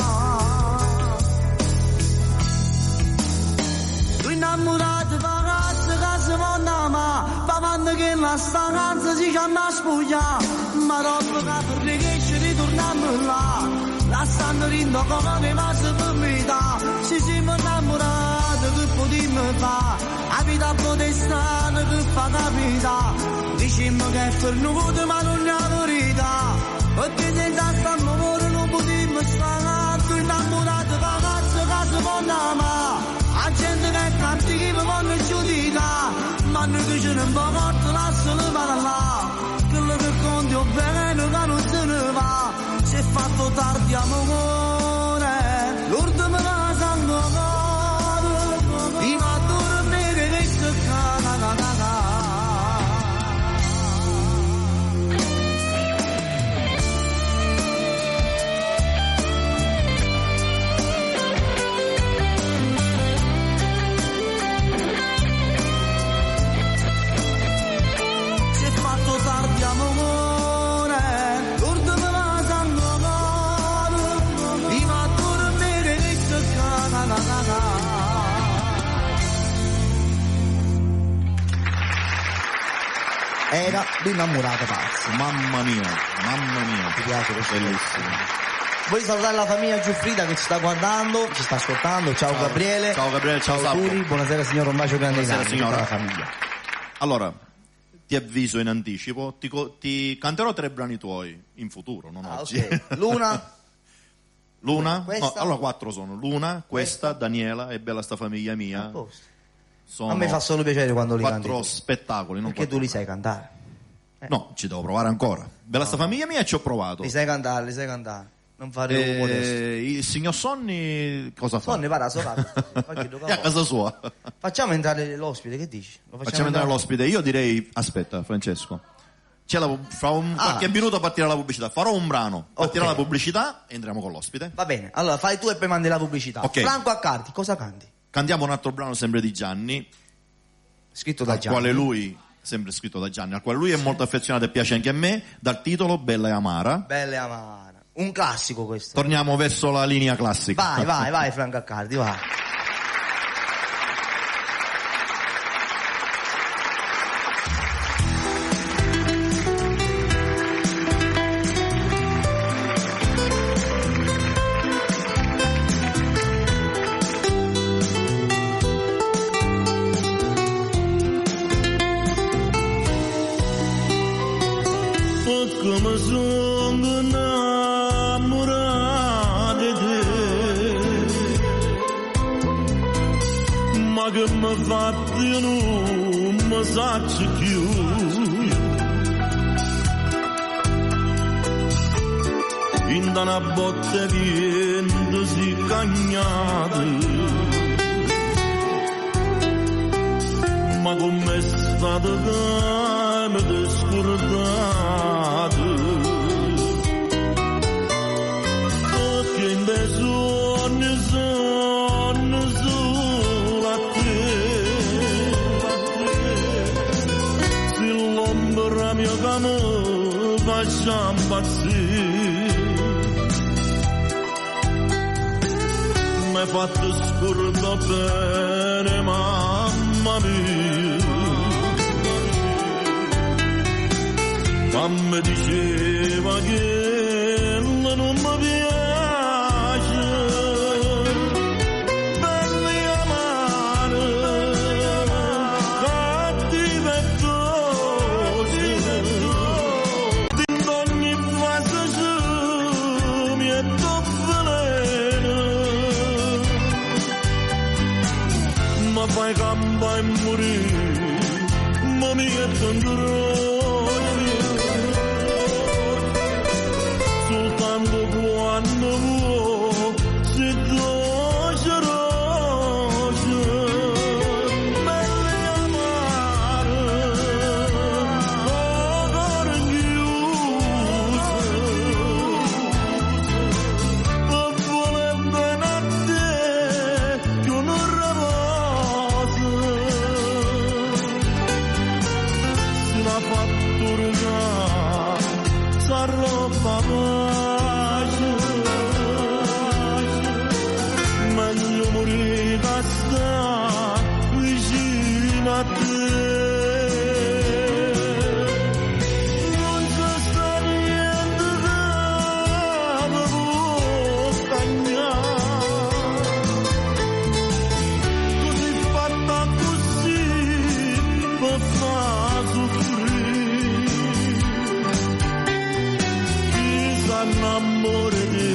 Due innamorati ragazzi che si vanno amare, davanti che la stanza si chiama spuglia, ma dopo che per le che ci ritorniamo là, la stanno rindo come ma si permetta, ci siamo innamorati che potremmo fare, la vita un po' di strada che fa capita, diciamo che è per noi ma non è la verità, perché senza st'amore non potremmo stare, due innamorati ragazzi che era l'innamorata pazza. Mamma mia. Ti piace questo? Bellissimo. Vuoi salutare la famiglia Giuffrida che ci sta guardando, ci sta ascoltando? Ciao Gabriele. Ciao Gabriele, ciao Sappo. Turi, buonasera signor, un bacio grande Buonasera, in tutta signora. la famiglia. Allora, ti avviso in anticipo, ti canterò 3 brani tuoi in futuro, non oggi. Ok. Luna, Luna? Questa? No, allora 4 sono. Luna, questa, Daniela e bella sta famiglia mia. a posto. Sono A me fa solo piacere quando li canti 4 tu, spettacoli, non perché 4 tu li sai cantare. No, ci devo provare ancora. Bella sta famiglia mia e ci ho provato. Li sai cantare. Non fare un modesto. Il signor Sonny cosa fa? Sonny, guarda, È a casa sua. Facciamo entrare l'ospite, che dici? Lo Facciamo entrare l'ospite. Io direi, aspetta Francesco, fra qualche minuto partirà la pubblicità. Farò un brano, partirà Ok. la pubblicità e entriamo con l'ospite. Va bene, allora fai tu e poi mandi la pubblicità. Ok. Franco Accardi, cosa canti? Cantiamo un altro brano sempre di Gianni, Scritto da al Gianni. quale lui, sempre scritto da Gianni, al quale lui è molto affezionato e piace anche a me, dal titolo Bella e Amara. Bella e amara. Un classico questo. Torniamo verso la linea classica. Vai Franco Accardi, vai. Come sono innamorato di te, ma che mi fatti non mi sacci più. In una botte che si cagnate, ma com'è stato che mi ti scordate, perché in dei sogni sono solo a te, se l'ombra mia che mi faccia impazzire, mi hai fatto scordare bene mamma mia. Mamma diceva che non mi piace, bella e amara, cattiva e dolce, in ogni fase mi è veleno, ma fai campa e morire, ma mi è tanto quando vuoi si dolce roce, bella e amara, cuore chiuso, per voler bene a te che non riposa, si l'ha fatto regare, sa roba meglio morire da sta vicino a te. Non c'è sta niente che mi può stagnare, così fatta così mi fa soffrire. Chi s'annamora di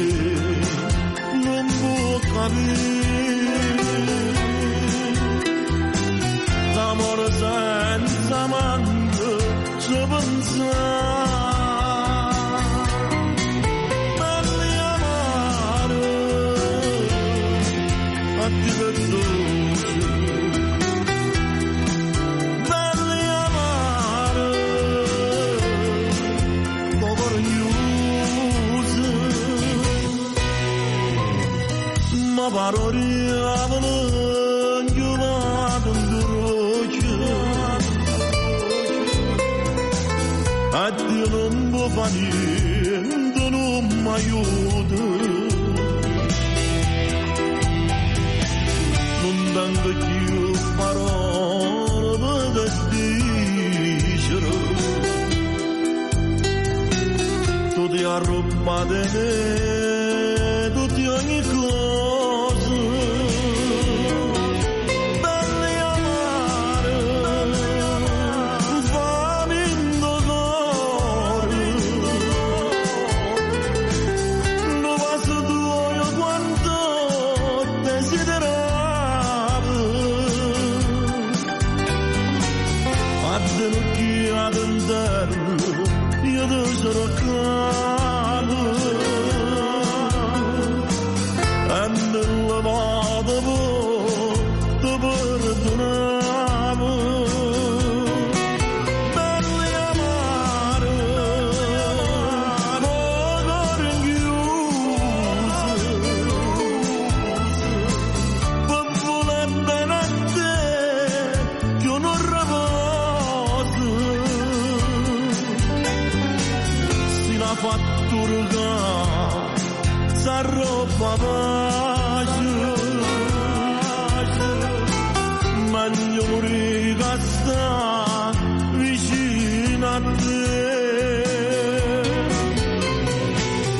non può capire, l'amore senza amante ci pensare, bella e amara, cattiva e dolce, bella e amara, cuore chiuso, ma parole avevano giovato in croce, a Dio non può fare niente, non mi aiuta, non tengo più parole per dire, colpa di me, tutti ogni cosa, belle amare, fammi indolore, non passo tu io quanto desideravo, ma che ad interno io ti cercavo e nella vada ti perdonavo, belli amare cuore chiuso per voler bene a te che io non riposo. La fattura sa roba pace, meglio morire che sta vicino a te.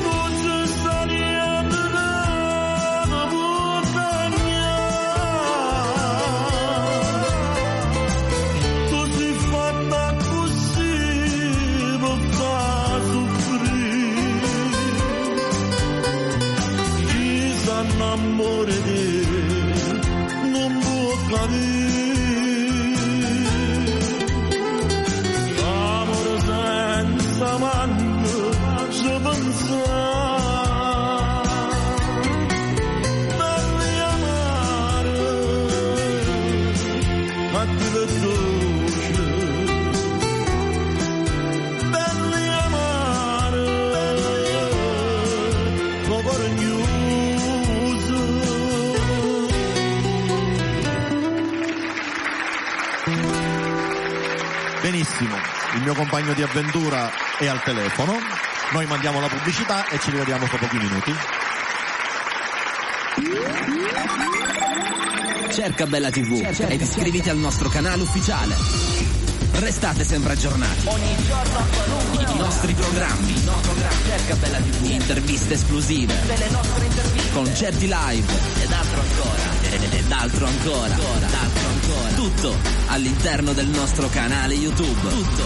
Non c'è sta niente che può tagliare, tu sei fatta così per far soffrire. Chi s'annamora di te non può capire, l'amore senza manco ci pensare, belli amare, ma ti dolce, belli amare, ma cuore chiuso. Benissimo, il mio compagno di avventura è al telefono, noi mandiamo la pubblicità e ci rivediamo fra pochi minuti. Cerca Bella TV ed iscriviti al nostro canale ufficiale. Restate sempre aggiornati. Ogni giorno i nostri programmi. Cerca Bella TV. Interviste esclusive. Delle nostre interviste. Concerti live. Ed altro ancora. Ed altro ancora. Tutto all'interno del nostro canale YouTube. Tutto.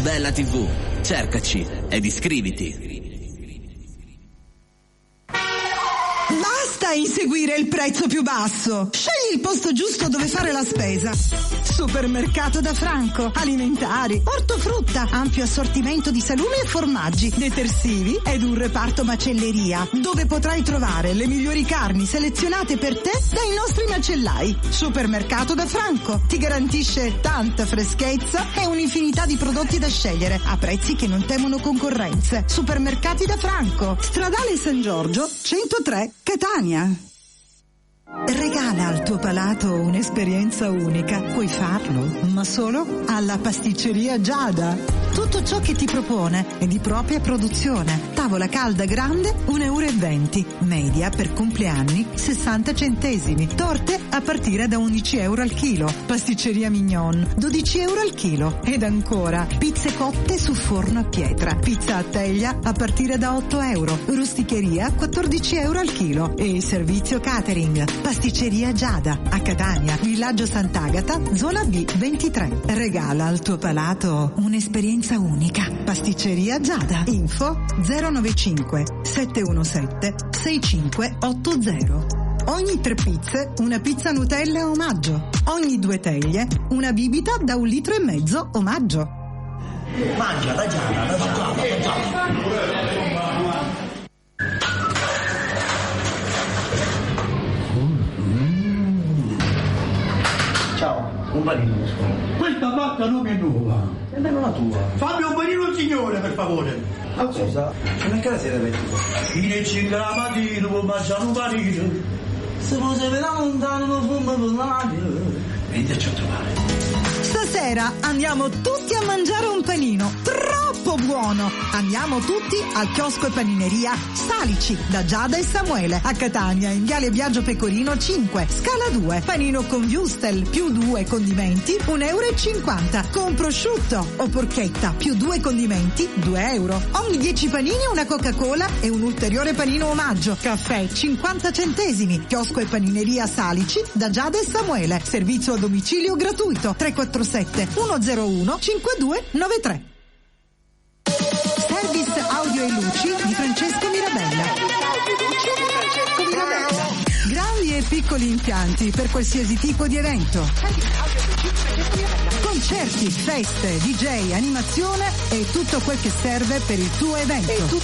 Bella TV. Cercaci ed iscriviti. Basta inseguire il prezzo più basso. Scegli il posto giusto dove fare la spesa. Supermercato da Franco. Alimentari, ortofrutta, ampio assortimento di salumi e formaggi, detersivi ed un reparto macelleria, dove potrai trovare le migliori carni selezionate per te dai nostri macellai. Supermercato da Franco ti garantisce tanta freschezza e un'infinità di prodotti da scegliere a prezzi che non temono concorrenze. Supermercati da Franco, Stradale San Giorgio 103 Catania. Regala al tuo palato un'esperienza unica. Puoi farlo, ma solo alla Pasticceria Giada. Tutto ciò che ti propone è di propria produzione. Tavola calda grande, €1,20. Media per compleanni, 60 centesimi. Torte a partire da €11 al chilo. Pasticceria Mignon, €12 al chilo. Ed ancora, pizze cotte su forno a pietra. Pizza a teglia a partire da €8. Rusticheria, €14 al chilo. E servizio catering. Pasticceria Giada, a Catania, Villaggio Sant'Agata, zona B 23. Regala al tuo palato un'esperienza unica. Pasticceria Giada. Info 095 717 6580. Ogni 3 pizze, una pizza Nutella omaggio. Ogni 2 teglie, una bibita da 1,5 litri omaggio. Mangia, ragiona. Ciao, un panino. Questa vacca non è nuova. E non la tua. Fammi un panino signore, per favore. Ma scusa, come che siete vestito? Fine 5 la mattina, può mangiare un panino. Se non si vede lontano, non fumo per l'aria. Venite a trovare. Stasera andiamo tutti a mangiare un panino. Troppo troppo buono. Andiamo tutti al chiosco e panineria Salici da Giada e Samuele a Catania in Viale Biagio Pecorino 5, scala 2. Panino con wurstel più 2 condimenti €1,50. Con prosciutto o porchetta più 2 condimenti €2. Ogni 10 panini una Coca-Cola e un ulteriore panino omaggio. Caffè 50 centesimi. Chiosco e panineria Salici da Giada e Samuele. Servizio a domicilio gratuito 347 101 5293. Service audio e luci di Francesco Mirabella. Grandi e piccoli impianti per qualsiasi tipo di evento. Concerti, feste, DJ, animazione e tutto quel che serve per il tuo evento.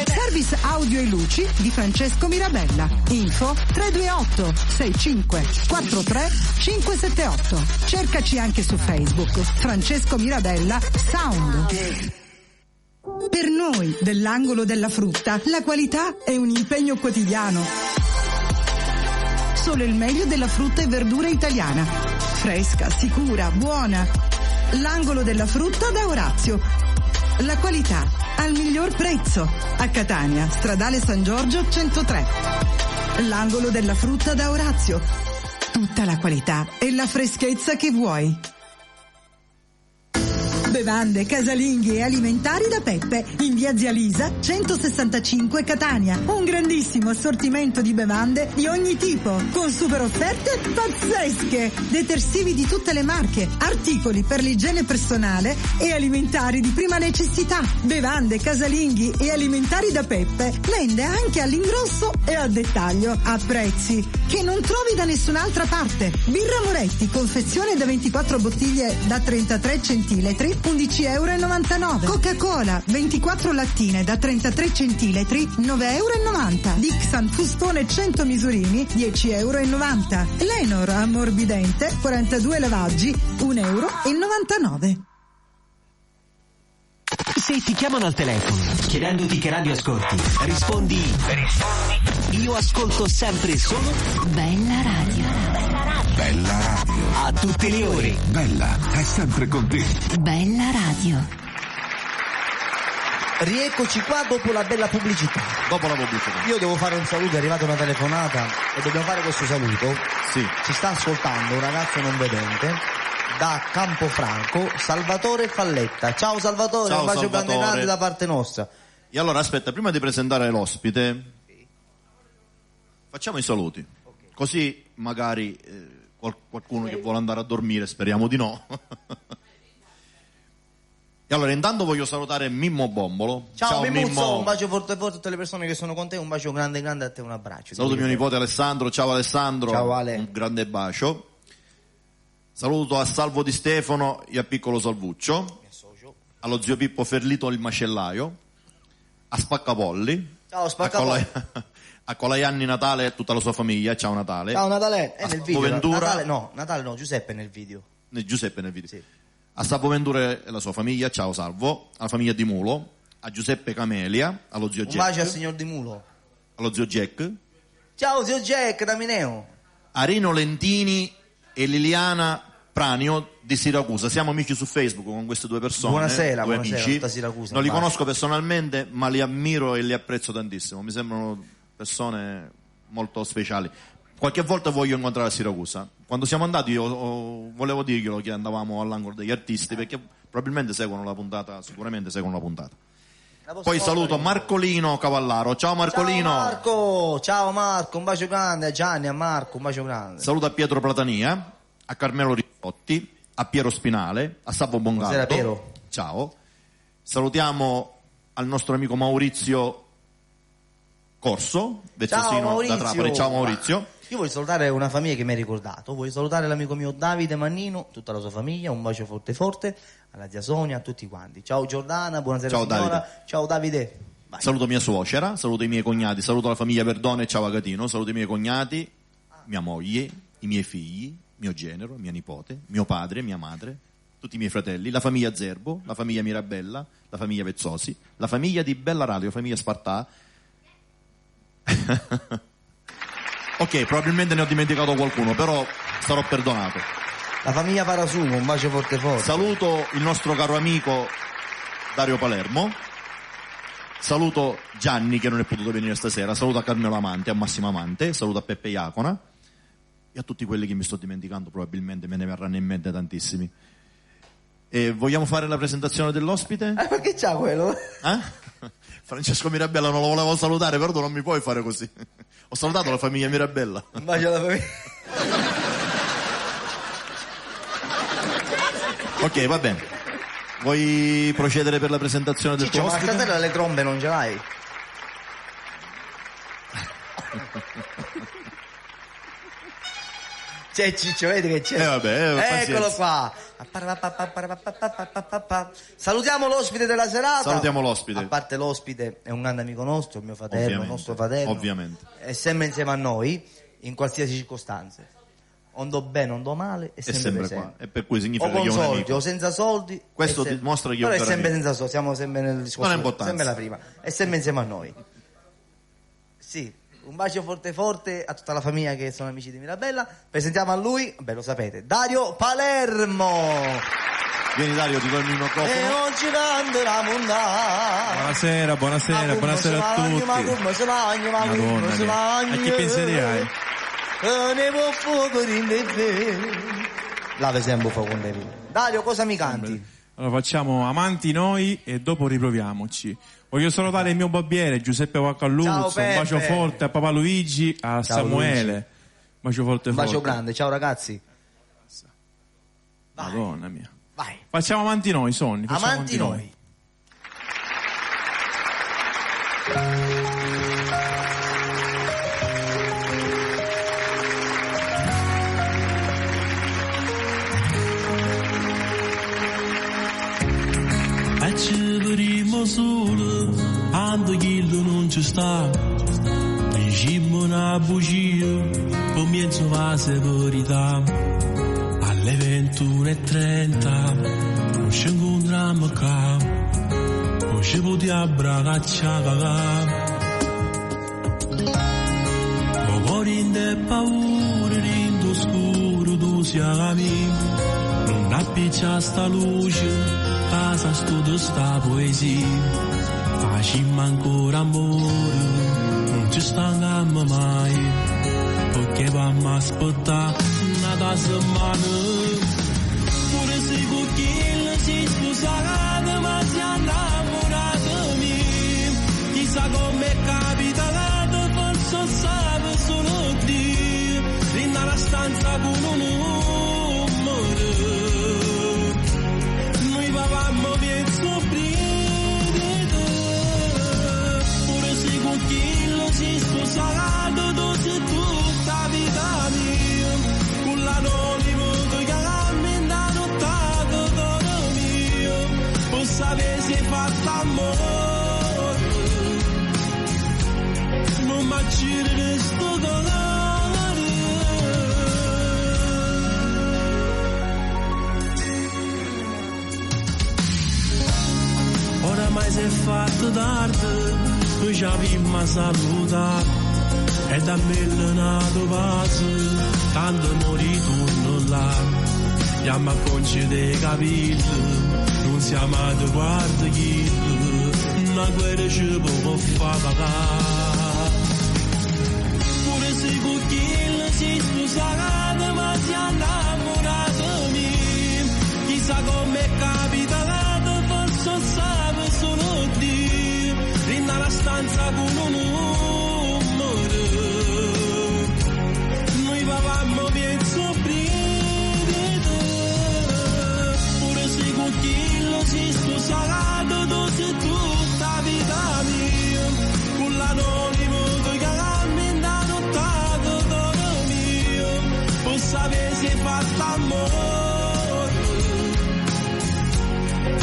Service audio e luci di Francesco Mirabella. Info 328 65 43 578. Cercaci anche su Facebook. Francesco Mirabella Sound. Per noi dell'angolo della frutta, la qualità è un impegno quotidiano. Solo il meglio della frutta e verdura italiana. Fresca, sicura, buona. L'angolo della frutta da Orazio. La qualità al miglior prezzo. A Catania, Stradale San Giorgio 103. L'angolo della frutta da Orazio. Tutta la qualità e la freschezza che vuoi. Bevande, casalinghi e alimentari da Peppe, in via Zia Lisa 165 Catania. Un grandissimo assortimento di bevande di ogni tipo, con super offerte pazzesche. Detersivi di tutte le marche, articoli per l'igiene personale e alimentari di prima necessità. Bevande, casalinghi e alimentari da Peppe vende anche all'ingrosso e al dettaglio, a prezzi che non trovi da nessun'altra parte. Birra Moretti, confezione da 24 bottiglie da 33 centilitri, €11,99. Coca-Cola, 24 lattine da 33 centilitri, €9,90. Dixan Fustone 100 misurini, €10,90. Lenor ammorbidente, 42 lavaggi, €1,99. Se ti chiamano al telefono chiedendoti che radio ascolti, rispondi io ascolto sempre solo Bella Radio. Bella Radio. A tutte le ore. Bella è sempre con te. Bella Radio. Rieccoci qua dopo la bella pubblicità. Dopo la pubblicità. Io devo fare un saluto, è arrivata una telefonata e dobbiamo fare questo saluto. Sì. Ci sta ascoltando un ragazzo non vedente da Campofranco, Salvatore Falletta. Ciao Salvatore, Ciao, un bacio Salvatore. grande da parte nostra. E allora aspetta, prima di presentare l'ospite, facciamo i saluti. Così magari qualcuno che vuole andare a dormire, speriamo di no. E allora intanto voglio salutare Mimmo Bombolo. Ciao Mimmo, un bacio forte forte a tutte le persone che sono con te, un bacio grande grande a te, un abbraccio. Saluto mio nipote Alessandro, ciao Alessandro. Ciao Ale. Un grande bacio. Saluto a Salvo Di Stefano e a Piccolo Salvuccio, allo zio Pippo Ferlito il macellaio, a Spaccapolli, ciao Spaccapolli, a Colaianni Natale e tutta la sua famiglia. Ciao Natale. Ciao Natale, è nel video. Ventura. Natale no, Giuseppe nel video. Giuseppe nel video. Sì. A Salvo Ventura e la sua famiglia, ciao Salvo, alla famiglia Di Mulo, a Giuseppe Camelia, allo zio Jack. Un bacio al signor Di Mulo. Allo zio Jack. Ciao zio Jack da Mineo. A Rino Lentini e Liliana Pranio di Siracusa. Siamo amici su Facebook con queste due persone. Buonasera, due buonasera, amici. tutta Siracusa. Non li conosco personalmente, ma li ammiro e li apprezzo tantissimo. Mi sembrano persone molto speciali. Qualche volta voglio incontrare a Siracusa. Quando siamo andati io volevo dirglielo che andavamo all'angolo degli artisti, perché probabilmente seguono la puntata, sicuramente seguono la puntata. Poi saluto Marcolino Cavallaro. Ciao Marcolino. Ciao Marco, un bacio grande a Gianni, a Marco, un bacio grande. Saluto a Pietro Platania, a Carmelo Risotti, a Piero Spinale, a Sabo Bongaldo. Buonasera Piero. Ciao. Salutiamo al nostro amico Maurizio Corso, Vezzosino da Trapani. Ciao Maurizio. Io voglio salutare una famiglia che mi ha ricordato, voglio salutare l'amico mio Davide Mannino, tutta la sua famiglia, un bacio forte forte, alla zia Sonia, a tutti quanti. Ciao Giordana, buonasera ciao, signora. Davide. Ciao Davide. Vai. Saluto mia suocera, saluto i miei cognati, saluto la famiglia Verdone e ciao Agatino, saluto i miei cognati, mia moglie, i miei figli, mio genero, mia nipote, mio padre, mia madre, tutti i miei fratelli, la famiglia Zerbo, la famiglia Mirabella, la famiglia Vezzosi, la famiglia di Bella Radio, la famiglia Spartà. Ok, probabilmente ne ho dimenticato qualcuno, però sarò perdonato. La famiglia Parasumo, un bacio forte forte. Saluto il nostro caro amico Dario Palermo. Saluto Gianni che non è potuto venire stasera, saluto a Carmelo Amante, a Massimo Amante, saluto a Peppe Iacona e a tutti quelli che mi sto dimenticando, probabilmente me ne verranno in mente tantissimi. E vogliamo fare la presentazione dell'ospite? Ma che c'ha quello? Francesco Mirabella non lo volevo salutare, però tu non mi puoi fare così. Ho salutato la famiglia Mirabella. Un bacio alla famiglia. Ok, va bene. Vuoi procedere per la presentazione del tuo ospite? Ma a casa le trombe non ce l'hai? C'è Ciccio, vedi che c'è? Eccolo qua. Salutiamo l'ospite della serata. Salutiamo l'ospite. A parte l'ospite è un grande amico nostro, il mio fratello, il nostro fratello. Ovviamente. È sempre insieme a noi, in qualsiasi circostanza. Ondo bene, ondo male, è sempre presente. Qua. E per cui significa o con che è un soldi amico. o senza soldi. Questo dimostra che io però è sempre senza soldi, siamo sempre nel discorso. Non è importante. Sempre la prima. È sempre insieme a noi. Sì, un bacio forte forte a tutta la famiglia che sono amici di Mirabella. Presentiamo a lui, beh lo sapete, Dario Palermo. Vieni Dario, ti do il microfono. E oggi canta la montagna. Buonasera a tutti. Madonna, a chi penserai? Lave sempre un po' con Dario. Dario, cosa mi canti? Allora facciamo Amanti noi e dopo riproviamoci. Voglio salutare il mio babbiere Giuseppe Vaccalluzzo, un bacio forte a Papà Luigi, a ciao, Samuele. Luigi. Bacio forte. Un bacio grande, ciao ragazzi. Vai. Madonna mia. Vai. Facciamo Amanti noi, Sonny. Amanti noi. Primo solo, ando chilo non ci sta. Dicimmo una bugia, comienzo la severità. Alle 21:30, non ci incontriamo qua. Non ci potiamo abbracciare. Ma cuore di paura, rindo scuro, tu siami. Non appiccia sta luce. Casa studio sta poesia, facciamo ancora amore, non ci stanchiamo mai, perché vamo aspettare una settimana. Pure se con chi si sposata, ma si è innamorato mio, chissà come è capitato, forse sape solo Dio, rinna la stanza con un numero. Papammo bien sobrido, pure se con chi lo si sposato, tu sei tutta vita mia, con l'anonimo che ha nottato d'oro mio, per sapere se è fatto amore, non mi accire sto dolore. Oramai si è fatto tardi, ci abbiamo a salutare, e da me è nato pace, tanto morì torno là, andiamo a concedere capelli, non siamo amati guarda chi, una guerra ci può far pagare. Pure se con chi si sposato, ma si è innamorato mio, chissà come capita. Sape solo Dio, rinna la stanza con un numero. Noi papammo bien sobrido, pure se con chi lo si sposato, tu sei tutta vita mia, con l'anonimo che ha nottato d'oro mio, per sapere se è fatto amore.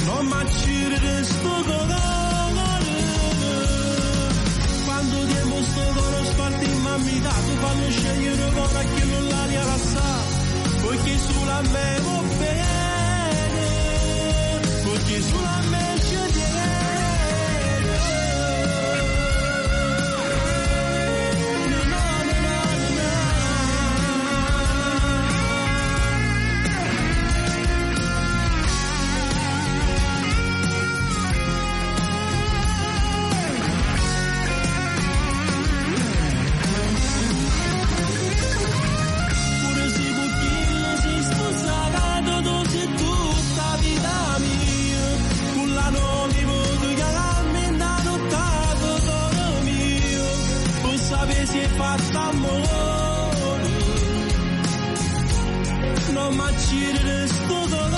Non m'accire sto colore, quando diamo sto colore sparti in mamma, tu fanno scegliere con a chi non l'aria passare, perché sulla me va bene, perché sulla me c'è viene. avessi fatto amore, non mi accire sto dolore.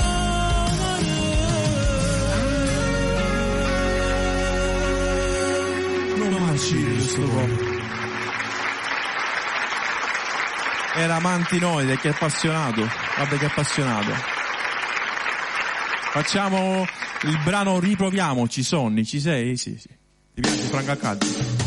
Non mi accire sto dolore. Era Amanti Noi, che è appassionato. Vabbè, che è appassionato. Facciamo il brano Riproviamoci, Sonny, ci sei? Sì. Ti piace Franco Accardi?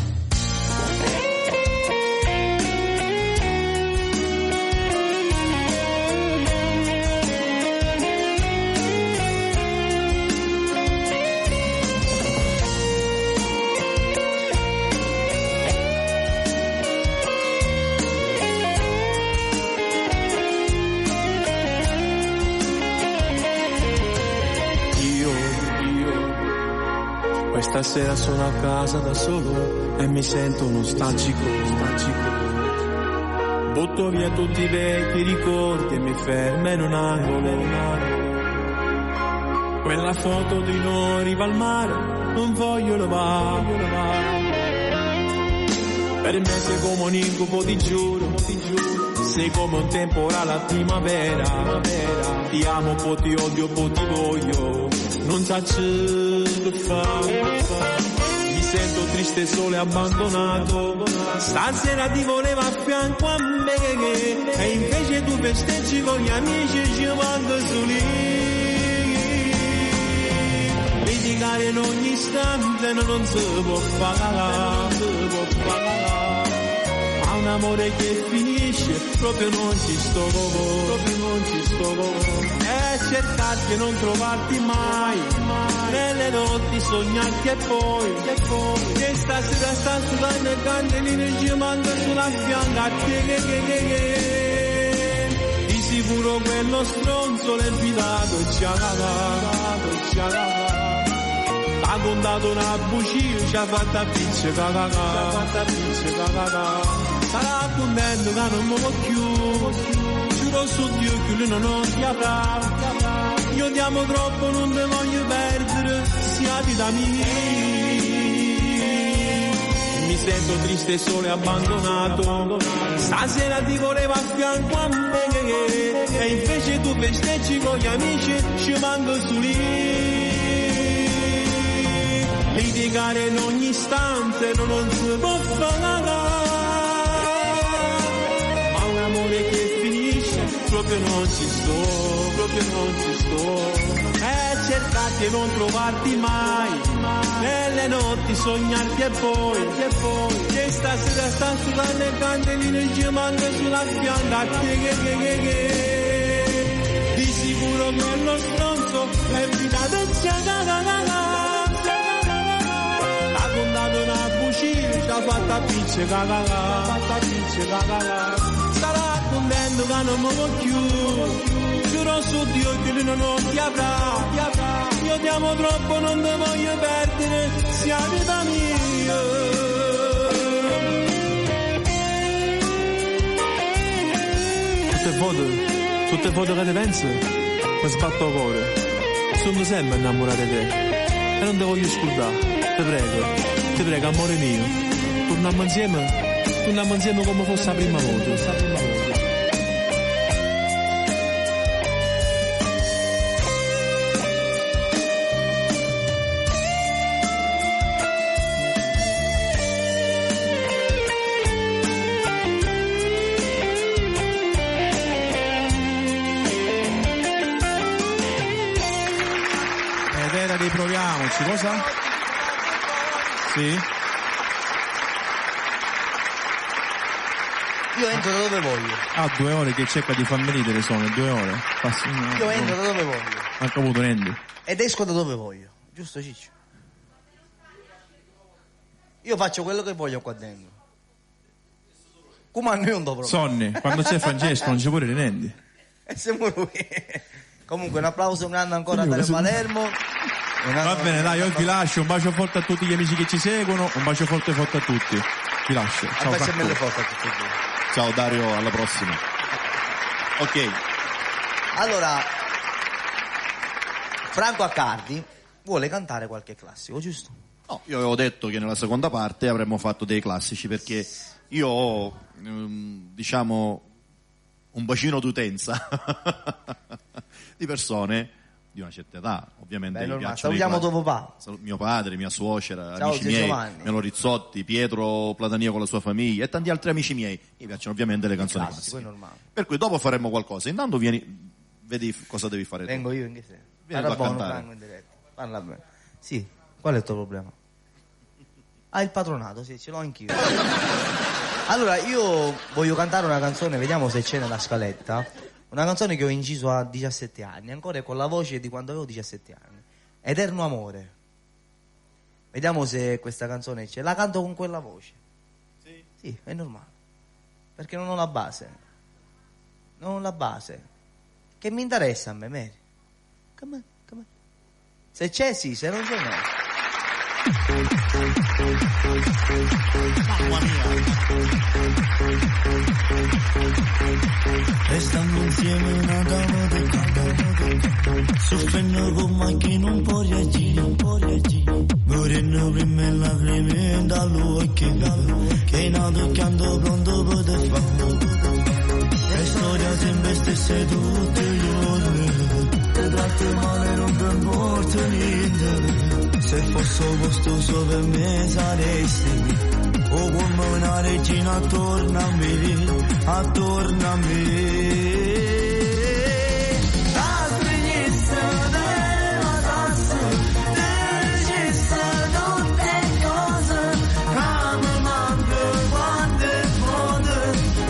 Stasera sono a casa da solo e mi sento nostalgico. Butto via tutti i vecchi ricordi e mi fermo in un angolo. Quella foto di noi riva al mare non voglio lavare. Per me sei come un incubo, ti giuro. Sei come un temporale a primavera. Ti amo, poi ti odio, poi ti voglio. Non saccio che fare. Mi sento triste, solo e abbandonato. Stasera ti voleva a fianco a me, e invece tu festeggi con gli amici e ci manco soli. Litigare in ogni istante non si può fare. Un amore che finisce, proprio non ci sto. E cercarti e non trovarti mai, nelle notti sognarti e poi che stasera sta sudando e candeline ci manca sulla fianca a te. Di sicuro quello stronzo l'è infilato ci ha cagato. Ha contato una bugia, ci ha fatta pizza cagata. Sarà contento che non mi può più, giuro su Dio che lui non ti avrà. Io ti amo troppo, non ti voglio perdere, sia vita mia. Mi sento triste, solo e abbandonato. Stasera ti voleva a fianco a me, e invece tu festeggi con gli amici, ci manco su lì. Litigare in ogni istante non si può fare. Amore che finisce, proprio non ci sto. E cercarti e non trovarti mai, nelle notti sognarti e poi che stasera sta sudando e candeline ci manca sulla fianca a te. Di sicuro quello stronzo è fidato e ci ha contato una bugia, ci ha fatta pizza cagata. Sarà contento che non mi può più, giuro su Dio che lui non ti avrà. Io ti amo troppo, non ti voglio perdere, sia vita mia. Tutte foto che ti pensi, mi sbatto il cuore. Sono sempre innamorato di te e non ti voglio scordare. Ti prego, amore mio, torniamo insieme come fosse la prima volta. Ed era Riproviamoci, cosa? Sì? Io entro da dove voglio. 2 ore che cerca di farmi ridere sono, 2 ore. Io entro da dove voglio. Ha caputo Randy. Ed esco da dove voglio. Giusto, Ciccio? Io faccio quello che voglio qua dentro. Come a noi non dovrò. Sonny, quando c'è Francesco non c'è pure Randy. E siamo lui. Comunque un applauso grande ancora a Dario Palermo. Va bene, dai, io vi lascio. Un bacio forte a tutti gli amici che ci seguono. Un bacio forte a tutti. Vi lascio. Ciao, un bacio mille forte a tutti. Ciao Dario, alla prossima. Ok. Allora, Franco Accardi vuole cantare qualche classico, giusto? No, io avevo detto che nella seconda parte avremmo fatto dei classici perché io ho, diciamo, un bacino d'utenza di persone di una certa età, ovviamente. Salutiamo tuo papà. Mio padre, mia suocera, Ciao, amici miei, Giovanni. Melo Rizzotti, Pietro Platania con la sua famiglia e tanti altri amici miei. Mi piacciono ovviamente le canzoni classiche. Per cui dopo faremo qualcosa. Intanto vieni, vedi cosa devi fare. Vengo io in che sei? Vieni qua a cantare. Franco in diretta. Parla bene. Sì, qual è il tuo problema? Ah, il patronato, sì, ce l'ho anch'io. Allora, io voglio cantare una canzone, vediamo se c'è nella scaletta. Una canzone che ho inciso a 17 anni, ancora con la voce di quando avevo 17 anni. Eterno amore. Vediamo se questa canzone c'è. La canto con quella voce. Sì? Sì, è normale. Perché non ho la base. Non ho la base. Che mi interessa a me, Mary? Come? Se c'è sì, se non c'è no. Mamma mia. Restando insieme una cama di caldo, soffrendo con macchina un po' reagire, morendo prima e lacrime dall'occhio, che nato canto pronto per fare. La storia sempre stessa tutti i giorni, ti tratti male non ti importa niente. Se fosse costoso per me saresti o come una regina attorno a me, attorno a me. La spreghezza della tassa, dell'eccesso tutte cose, che mi manca quando è buona,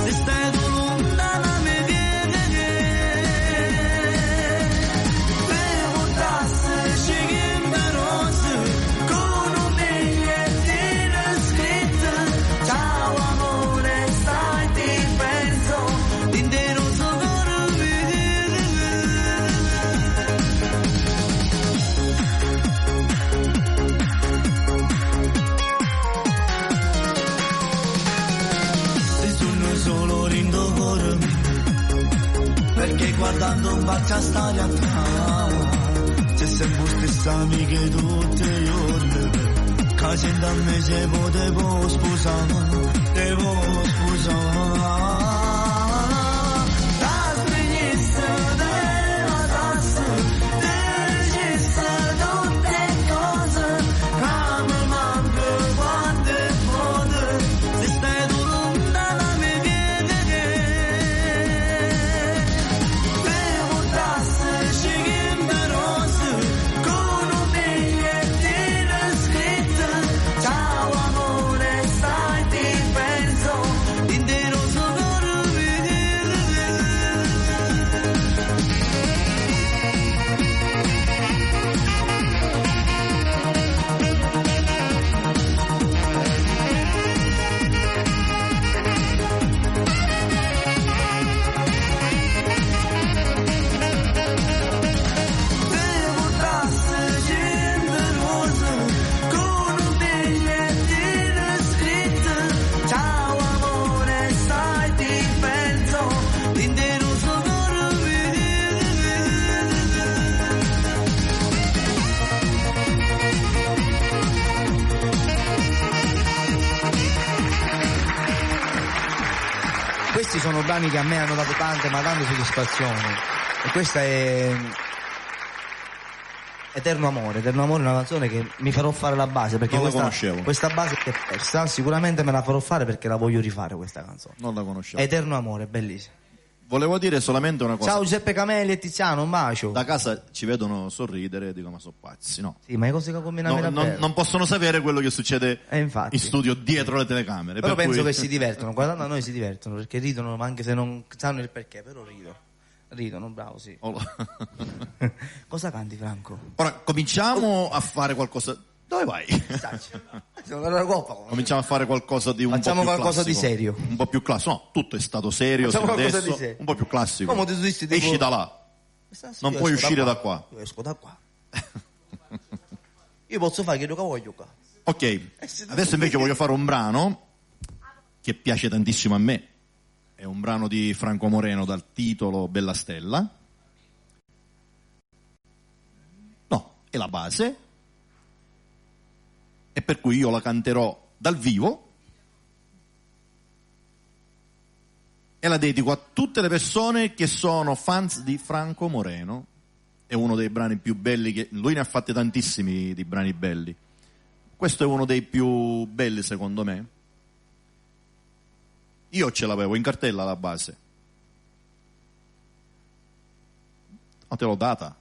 se stai tu lontana mi viene che bevo tasse, scegli rose, con un bigliettino scritto, ciao amore, stai ti penso, l'intero sogoro vedere. Se sono solo rindo cuore mio, perché guardando un faccia stare a te, c'è sempre stessa amiche tutti i giorni, che sento a me se potevo sposare, devo sposare. La spreghezza della tassa, dell'eccesso tutte cose, che mi manca quando è buona, se stai tu lontana mi viene che bevo tasse, scegli rose, con un bigliettino scritto, ciao amore, stai ti penso, l'intero sogoro vedere. Bevo tasse, generose, con un bigliettino scritto, ciao amore, stai ti penso, l'intero sogoro vedere. Questi sono brani che a me hanno dato tante soddisfazioni. E questa è Eterno amore. Eterno amore è una canzone che mi farò fare la base, perché Non la conoscevo. questa base è persa. Sicuramente me la farò fare perché la voglio rifare questa canzone. Non la conoscevo. Eterno amore, bellissima. Volevo dire solamente una cosa. Ciao Giuseppe Camelli e Tiziano, un bacio. Da casa ci vedono sorridere e dico ma sono pazzi, no? Sì, ma è cose che combinano Non possono sapere quello che succede infatti. in studio dietro le telecamere. Però per penso cui- che si divertono, guardando a noi si divertono, perché ridono, ma anche se non sanno il perché, però ridono, bravo, sì. Cosa canti, Franco? Ora cominciamo a fare qualcosa. Dove vai? Cominciamo a fare qualcosa di un Facciamo po' più qualcosa di classico. serio. Un po' più classico. No, tutto è stato serio Facciamo fino qualcosa adesso. di serio. Un po' più classico. Come ti dici, tipo- Esci da là. Non Io puoi esco uscire da qua. Io esco da qua. Io posso fare quello che voglio qua. Ok, adesso invece voglio fare un brano che piace tantissimo a me. È un brano di Franco Moreno dal titolo Bella Stella. No, è la base. E per cui io la canterò dal vivo e la dedico a tutte le persone che sono fans di Franco Moreno. È uno dei brani più belli che lui ne ha fatti tantissimi di brani belli. Questo è uno dei più belli secondo me. Io ce l'avevo in cartella alla base. Non te l'ho data.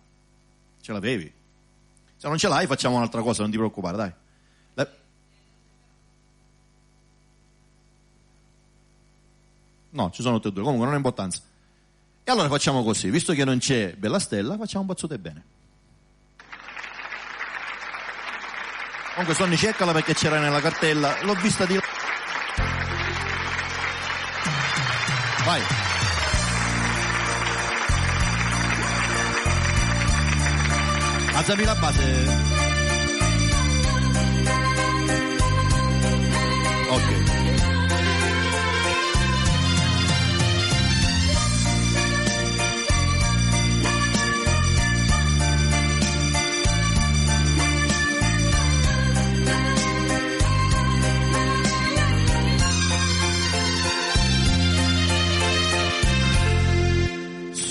Ce l'avevi. Se non ce l'hai facciamo un'altra cosa, non ti preoccupare, dai. No, ci sono tutte e due, comunque non ha importanza. E allora facciamo così, visto che non c'è Bella Stella, facciamo Bazzute Bene. Comunque Sonny cercala perché c'era nella cartella, l'ho vista di là. Vai. Alzami la base. Ok.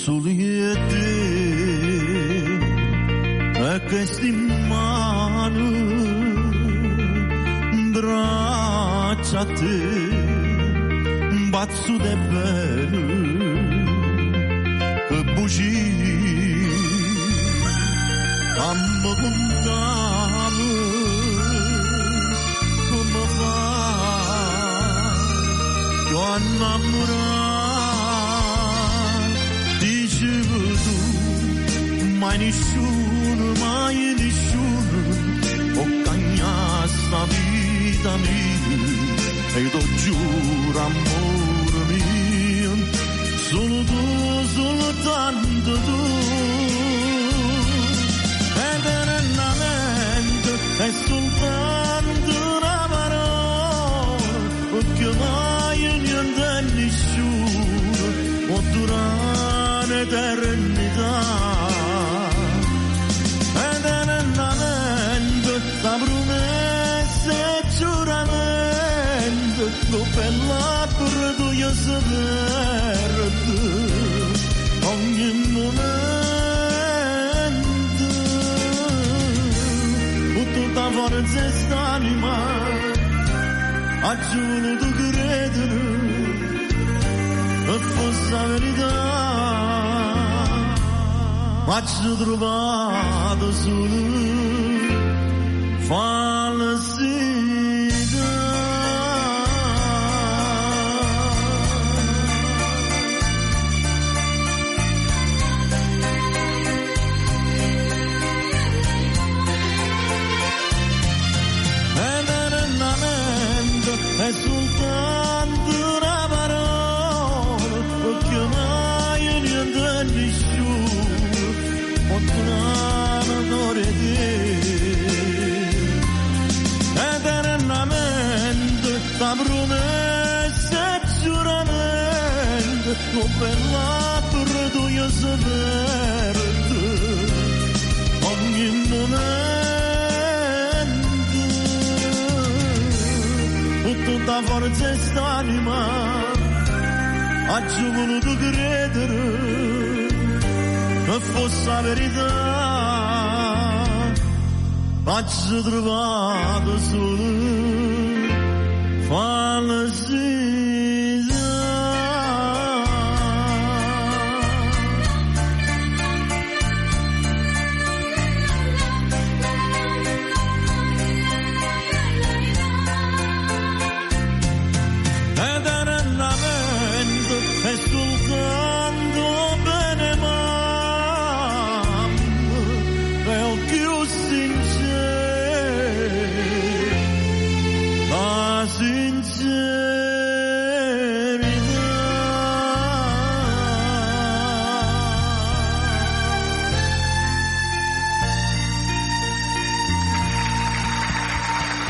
Soli e te e questi mani braccia a te bazzute bene che bugie ammo lontano come fa io innamorare mai nessuno ho cagnato sta vita mia e ti giuro amore mio solo tu, soltanto tu eternamente è soltanto una parola perché mai niente e nessuno può durare l'eternità. La promessa e giuramento lo bella per tu io sapere ogni momento con tutta forza e st'anima ha voluto credere che fosse la verità ma ci ho trovato solo falsità. Eternamente è soltanto una parola perché mai niente e nessuno può durare l'amore di la promessa e giuramento lo bella per tu io sapere ogni momento con tutta forza e st'anima ha voluto credere che fosse la verità ma ci ho trovato solo eternamente è soltanto bene mamma è il più sincero la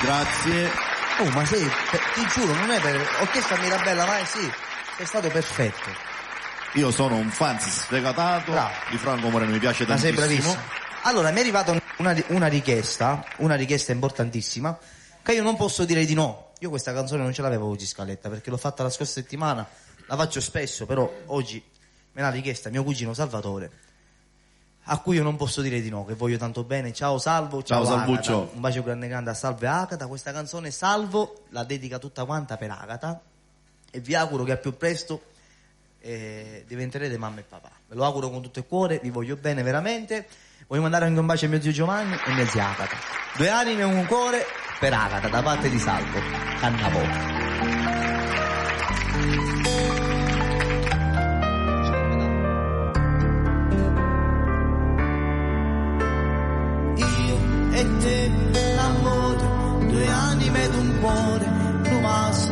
Grazie. Oh, ma sei, ti giuro, non è per orchestra Mirabella, ma sì, sei stato perfetto. Io sono un fan sfegatato di Franco Moreno, mi piace ma tantissimo. sei bravissimo. Allora, mi è arrivata una richiesta importantissima, che io non posso dire di no. Io questa canzone non ce l'avevo oggi in scaletta, perché l'ho fatta la scorsa settimana, la faccio spesso, però oggi me l'ha richiesta mio cugino Salvatore, a cui io non posso dire di no, che voglio tanto bene. Ciao Salvo, ciao Salvuccio. Agata. Un bacio grande a Salvo e Agata. Questa canzone Salvo la dedica tutta quanta per Agata e vi auguro che al più presto diventerete mamma e papà. Ve lo auguro con tutto il cuore, vi voglio bene veramente. Voglio mandare anche un bacio a mio zio Giovanni e mia zia Agata. 2 anime e un cuore per Agata da parte di Salvo. Cannavò. E te, l'amore, 2 anime ed un cuore, due vasi,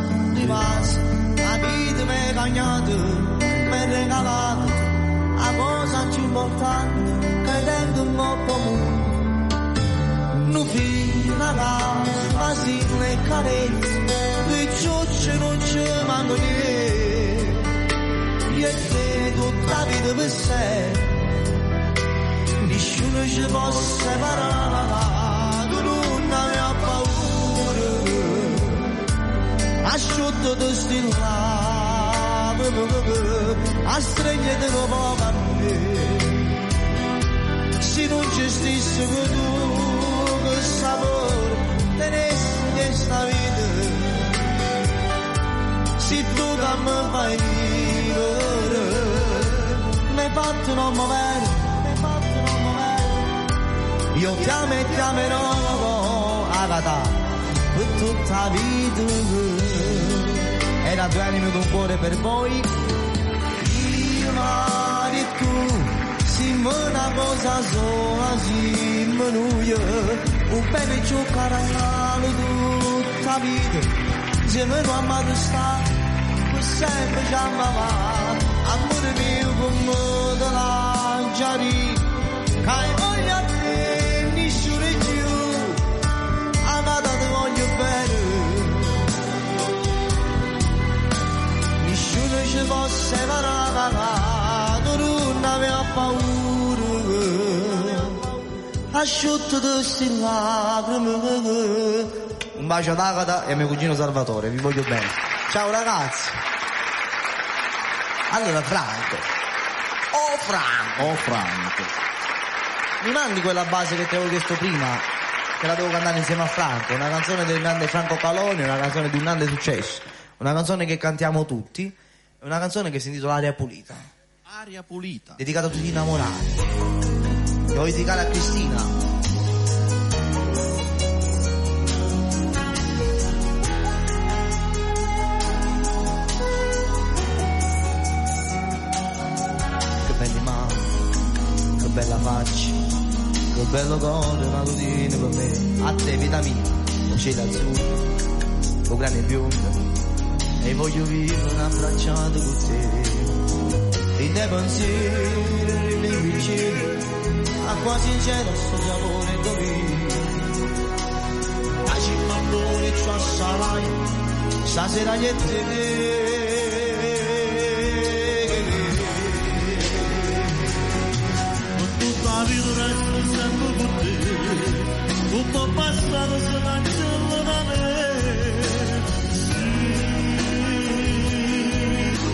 la vita mi è bagnata, mi è regalata, la cosa più importante che tengo un po' comune. Non figlio, una casa, asilo e carezze, 2 ciocce non ci manco niente, io e te tutta la vita per sé. Nessuno ci può separare, tu non hai paura, asciutto tu stilla, a stregnete lo poco a me, se non ci stessi con tu, che sapore tenessi questa vita, se tu che mi fai vivere, mi hai fatto non muovere. Io ti amo e ti amerò, Agata, per tutta la vita. Era 2 anime ed un cuore per voi. Io, mare e tu, siamo una cosa sola, siamo noi. Un bene giocare tutta la vita. Insieme non amato sta, per sempre ci amava. Amore mio, come te la giari, che hai voglia a te. Amata ti voglio bene, nessuno ci può separare, tu non avevi paura, asciutto queste lacrime. Un bacio ad Agata e a mio cugino Salvatore, vi voglio bene. Ciao ragazzi. Allora Franco, mi mandi quella base che ti avevo chiesto prima, che la devo cantare insieme a Franco, una canzone del grande Franco Caloni, una canzone di un grande successo, una canzone che cantiamo tutti, una canzone che si intitola Aria Pulita. Aria Pulita. Dedicata a tutti gli innamorati. Lo voglio dedicare a Cristina. Che belli mani, che bella faccia, che bello cuore, matutino per me. A te vita mia, con cielo azzurro, con grani bionde, e voglio vivere abbracciato con te. In te pensieri, nei vicini, a quasi in cielo sto sapore domino. A cimballone ci assalai, stasera niente te. La vita resta sempre con te, tutto passato si cancella da me. Sì,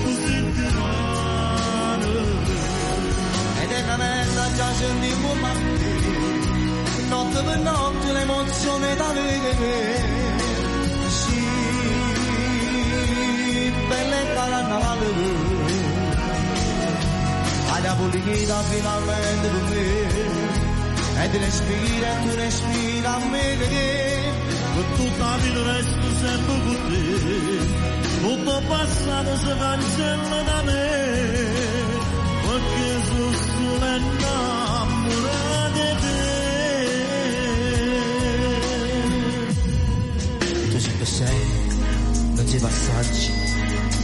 tu senti male. Ed è una merda già sentiamo male, notte per notte l'emozione da vedere. Sì, bella e carnavale. Aria pulita finalmente per me, e ti respira e tu respira a me che per tutta la vita resto sempre con te, tutto passato si cancella da me, perché sono solo innamorato di te. Tu sempre sei, non sei passaggi,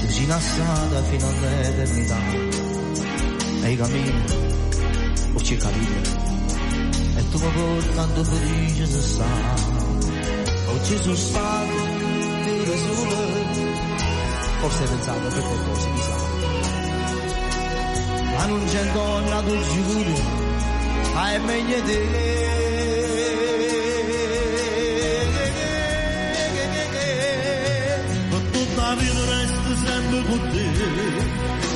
tu sei nascata fino all'eternità. E i cammini, o ci capite, e tu mi porti tanto felice se sta. O ci sono stato, io da solo, forse hai pensato per te cose, mi sa. Ma non c'è donna, tu giuro, ma è meglio te. Per tutta la vita resto sempre sempre con te,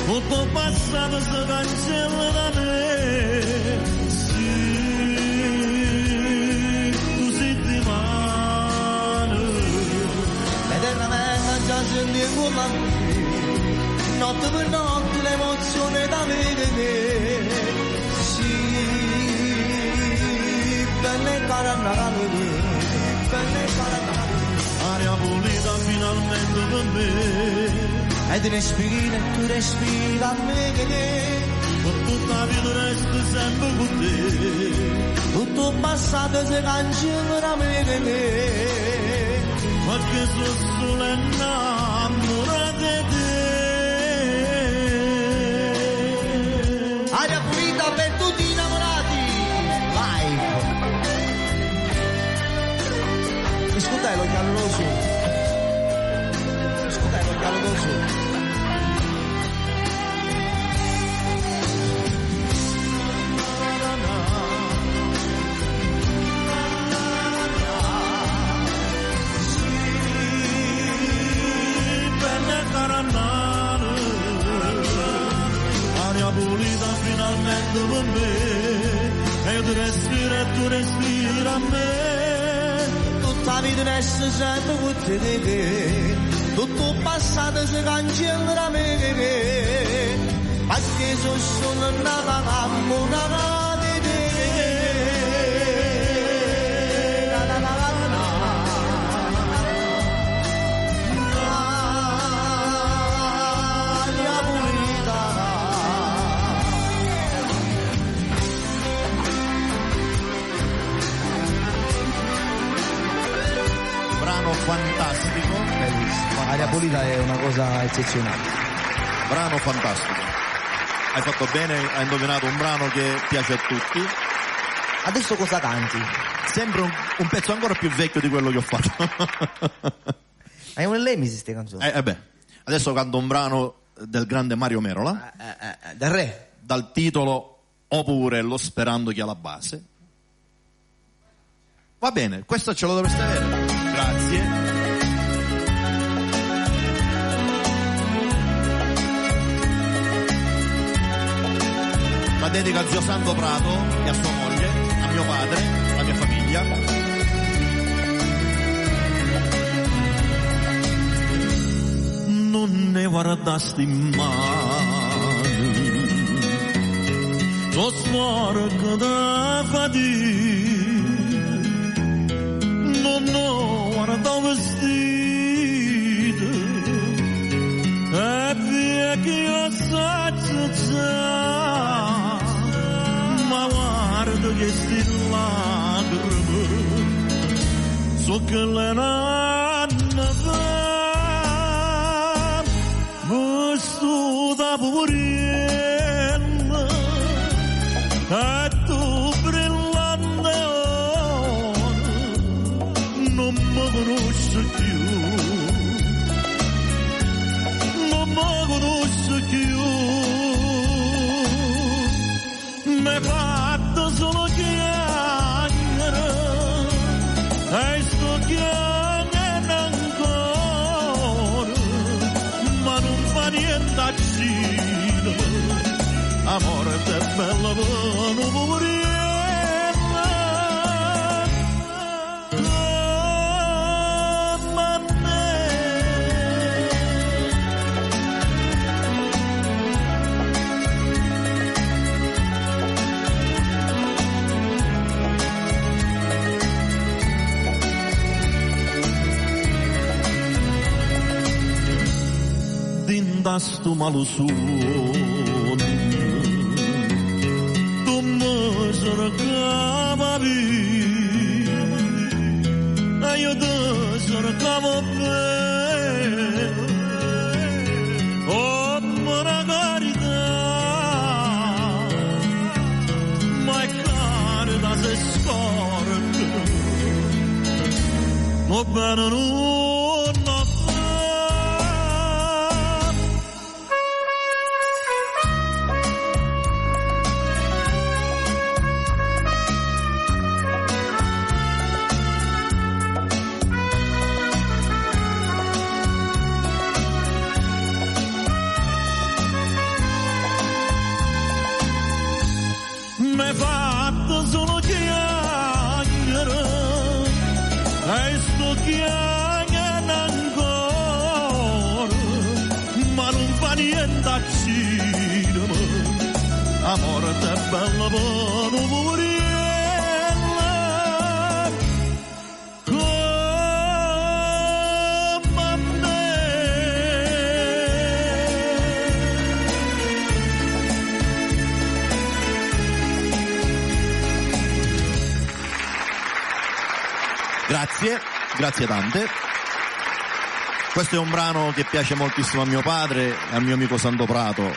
tutto passato si cancella da me. Sì, tu sei di mano. Eternamente già senti come notte per notte l'emozione da me. Sì, belle caranale, belle caranale. Aria pulita finalmente per me. E tu respiri da me. Per tutta la vita resto sempre con te. Tutto passato si cancella da me. Perché sono solo innamorato di te. Aria pulita per tutti i innamorati. Live. Ascoltai lo caloroso. Ascoltai lo caloroso. Aria pulita finalmente per me. E tu respira a me. Tutta la vita resta sempre con te. Tutto passato si cancella da me. Perché sono nata innamorata di te. Aria pulita. Brano fantastico. Bellissimo. Aria pulita è una cosa eccezionale. Brano fantastico. Hai fatto bene, hai indovinato un brano che piace a tutti. Adesso cosa canti? Sempre un pezzo ancora più vecchio di quello che ho fatto. Hai un Lemisi queste canzoni? Beh. Adesso canto un brano del grande Mario Merola. Del re. Dal titolo Oppure Lo sperando che alla base. Va bene, questo ce lo dovreste avere. Grazie. La dedica a zio Sandro Prato e a sua moglie, a mio padre, alla mia famiglia. Non ne guardasti mai, so sporco da fatica. Non guarda vestito e via che io s'acciaccia, ma guarda che sti lacrime so che le nanne va questo da purella e tu brillante non mi conosci più, non mi conosci più, mi hai fatto solo chiacchiere e sto chiacchierando ancora, ma non fa niente a Cina, amore te bella per non morire. Sto malo suono, tu mi cercavi e io ti cercavo bene, oh buona carità, ma è carità se scorda, va bene non chiamano ancora, ma non fa niente a cinema. Amore te bella buona moriella, come a me. Grazie tante. Questo è un brano che piace moltissimo a mio padre e al mio amico Santo Prato,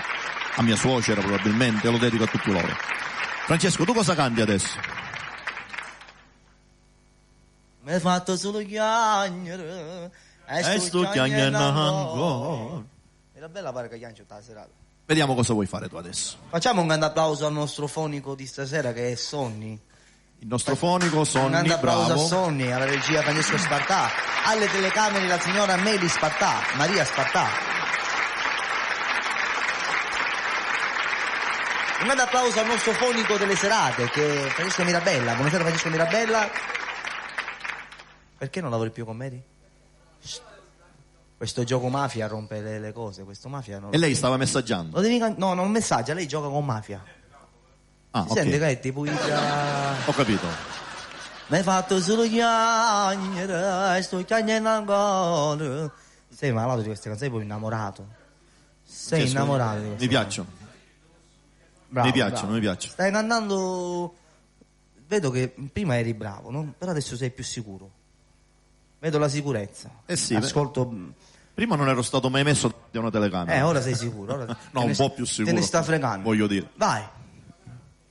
a mia suocera probabilmente, e lo dedico a tutti loro. Francesco, tu cosa canti adesso? Mi hai fatto solo chiagnere e sto chiagnendo ancora. Era bella pare che chiagncio tutta la serata. Vediamo cosa vuoi fare tu adesso. Facciamo un grande applauso al nostro fonico di stasera che è Sonny. Il nostro fonico Sonny, un grande applauso bravo. a Sonny, alla regia Francesco Spartà, alle telecamere la signora Meli Spartà, Maria Spartà. Un grande applauso al nostro fonico delle serate che è Francesco Mirabella. Buonasera Francesco Mirabella. Perché non lavori più con Mary? Questo gioco mafia rompe le cose, questo mafia non... E lei stava messaggiando? No, non messaggia, lei gioca con mafia. Ah, si sente che è tipo Ho capito. Mi hai fatto solo chiagnere, sto chiagnendo ancora. Sei malato di queste canzoni, poi innamorato. Sei innamorato di queste Mi piacciono. Bravo, mi piacciono, bravo. mi piacciono. Stai cantando... Vedo che prima eri bravo, no? Però adesso sei più sicuro. Vedo la sicurezza. Sì. Ascolto... Prima non ero stato mai messo da una telecamera. Ora sei sicuro. Ora... No, un po' più sicuro. Te ne sta fregando. Voglio dire. Vai.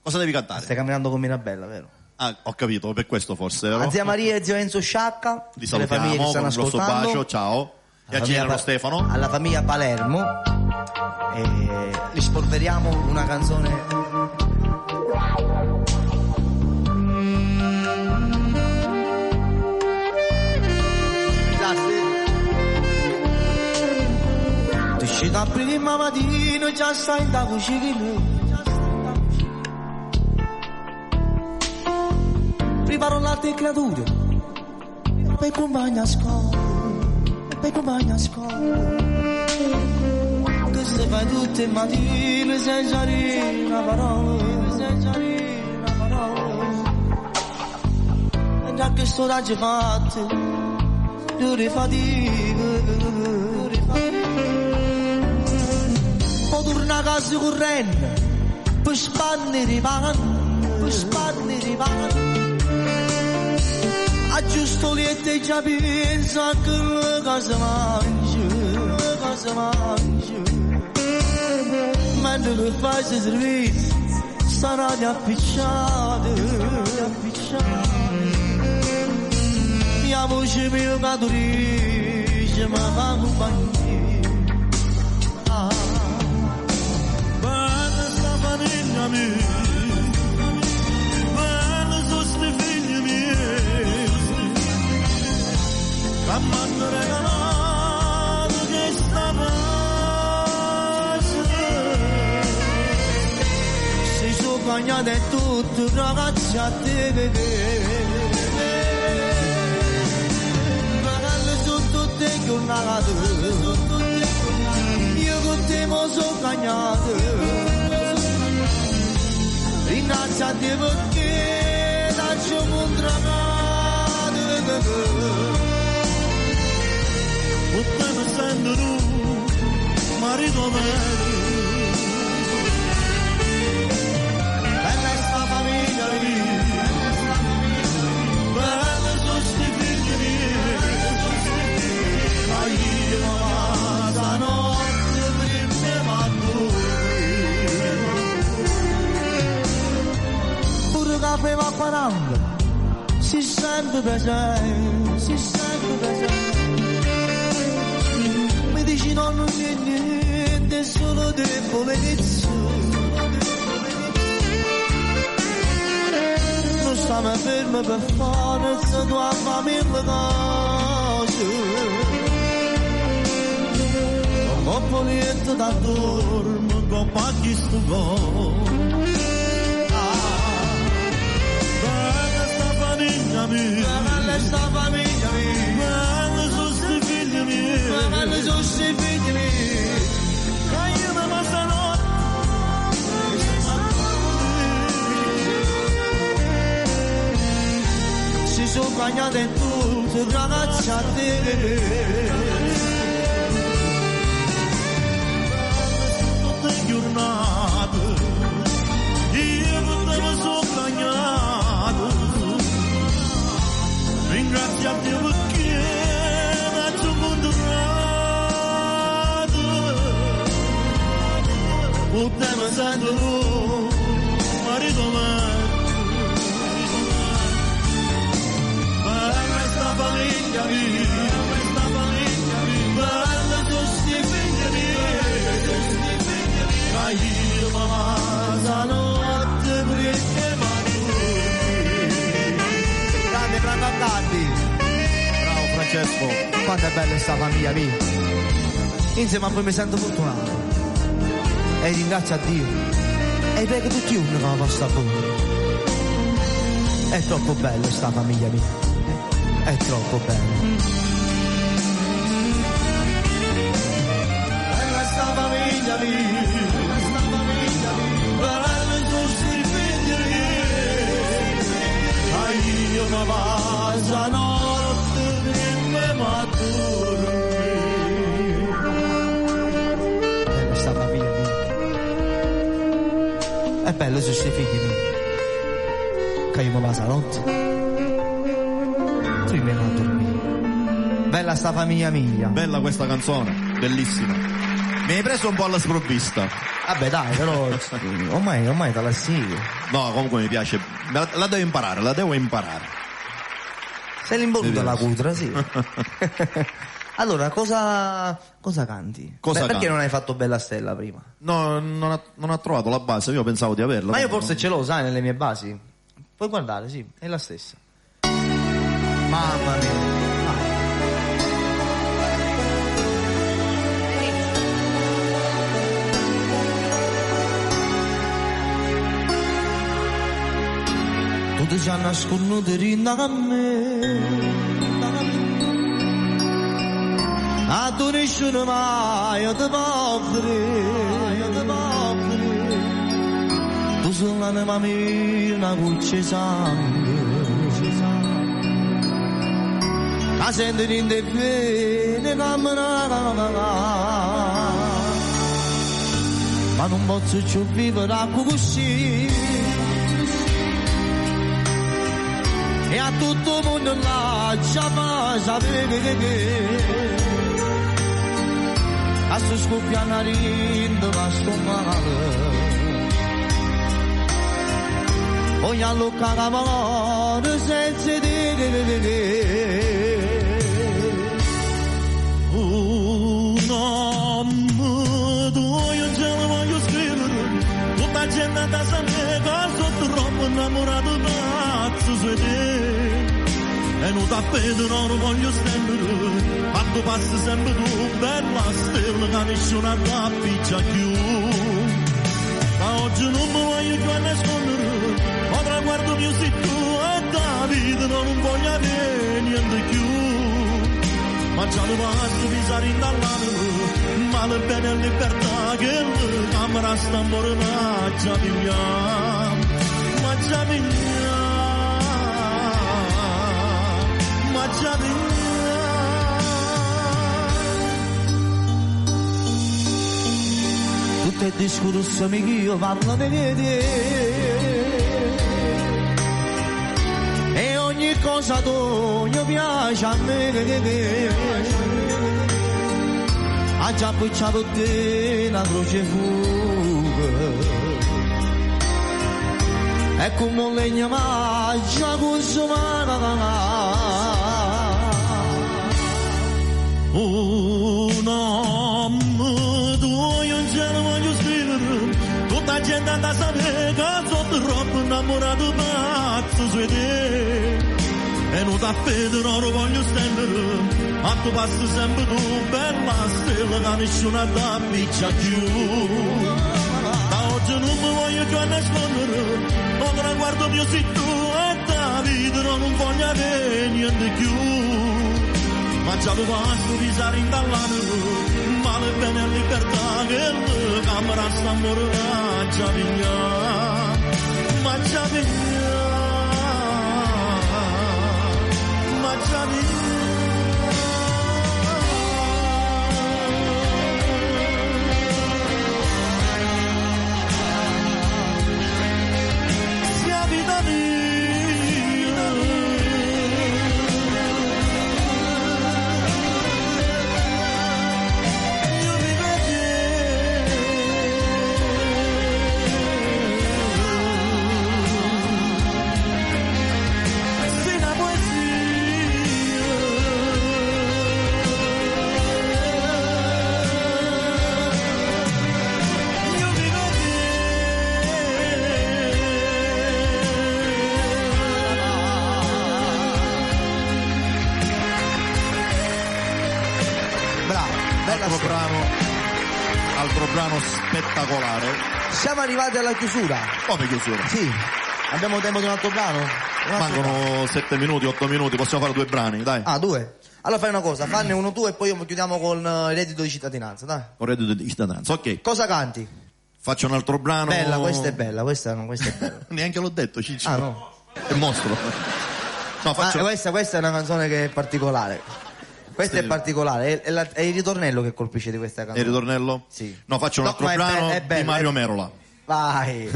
Cosa devi cantare? Stai camminando con Mirabella, vero? Ah, ho capito, per questo forse, vero? A zia Maria e zio Enzo Sciacca. Li salutiamo che stanno con un grosso ascoltando. bacio, ciao. E a Gennaro Stefano. Alla famiglia Palermo. E gli spolveriamo una canzone... Tu ci da prima mattina già stai in da cucina. Preparo latte creature e poi compagna a scuola, che se fai tutte le mattine senza dire una parola, e già che sto raggi fatte dure fatiche, poi torna a casa correndo per spannere i panni, aggiusto liette e già pensa che la casa mangia, mentre che fai se servizi sarà di appicciate, mia voce mia cadurisce ma fa compagnia. Bella sta famiglia mia, bella sono sti figli miei, che m'hanno regalato questa pace. Si sono bagnate tutte ragazzi a te regale su tutte giornate, io con te mo sono bagnato innanzi a te perché lasciamo un tramato. Potete essere tu, marito mio. Bella sta famiglia mia, bella sono sti figli miei, ma io stanotte prima a dormire. pure caffè va parando, si sente presente, mi dici no, non c'è niente, è solo debolezza, non stiamo fermi per forza, tu a fammi le cose, Con polietto da dormo, con pacchi sto bella sta famiglia mia, bella sta famiglia mia, belli sono sti figli miei, che io mi passa notte. Si sono bagnate in tutto, ragazzi a te. Giornate io potevo sognato, ringrazio Dio perché mi ha incontrato, potevo essere marito bella sta famiglia mia, bella sono sti figli miei. Io la notte perché grande Franco. Bravo Francesco, quanto è bella sta famiglia mia. Insieme a voi mi sento fortunato e ringrazio a Dio e prego tutti uno che la sta buona. È troppo bella sta famiglia mia, è troppo bella. Bella sta famiglia mia, io mi passa notte prima mattina. Bella sta famiglia mia, è bello su sti figli miei, che io mi passa notte prima a dormire. Bella sta famiglia mia. Bella questa canzone, bellissima. Mi hai preso un po' alla sprovvista. Vabbè dai, però ormai te la sigo. No, comunque mi piace. La devo imparare. Sei l'involuto alla cutra, sì. Allora, cosa canti? Perché canti? non hai fatto Bella Stella prima? No, non ha trovato la base, io pensavo di averla. Ma io forse ce l'ho, sai, nelle mie basi. Puoi guardare, sì, è la stessa. Mamma mia. Tutti ci hanno nasconuto rinda a me, a tu nessuno mai ti poveri, tu sei l'anima mia, una goccia sangue, a sentire in te bene camminare, ma non posso più vivere così. E a tutto il mondo là già sapere che a sto scoppiando a rindo ma sto male voglio allocare la mano senza dire no, io già lo voglio scrivere tutta la gente da sapere sono troppo innamorato pazzo su te e non t'appedo non voglio stendere quando passi sempre tu bella stella che nessuna t'appiccia più ma oggi non mi voglio più a nascondere o traguardo mio sei tu e da vita non voglio avere niente più ma già lo passo pisare in dall'anno male bene e libertà che la camera sta amore ma già viviamo ma già viviamo ma già tutto il discorso che io parlo di te e ogni cosa tu mi piace a me ha già appicciato te una croce fuga e come un legno ma già consumata no, tu io non ce lo voglio scrivere tutta la gente da sapere che sono troppo innamorato pazzo su te e non t'appedo non lo voglio stendere ma tu passi sempre tu bella stella che nessuna t'appiccia più da oggi non mi voglio più a nascondere non traguardo mio sei tu e da vita non voglio avere niente più mangiato pasto di sari in dall'anno, male bene libertà che il camera sta morendo, mangia via, sia vita mia, io mi altro brano spettacolare. Siamo arrivati alla chiusura. Come chiusura? Sì. Abbiamo tempo di un altro brano? Mancano 7 minuti, 8 minuti, possiamo fare 2 brani, dai. Ah, 2? Allora fai una cosa, fanne uno tu e poi chiudiamo con il reddito di cittadinanza, dai. Con il reddito di cittadinanza, ok. Cosa canti? Faccio un altro brano. Bella, questa è bella, questa è bella. Neanche l'ho detto, Ciccio. Ah, no. È mostro. No, faccio... questa è una canzone che è particolare. Questa è particolare, è il ritornello che colpisce di questa canzone. Il ritornello? Sì. No, faccio un altro brano di Mario Merola. Vai.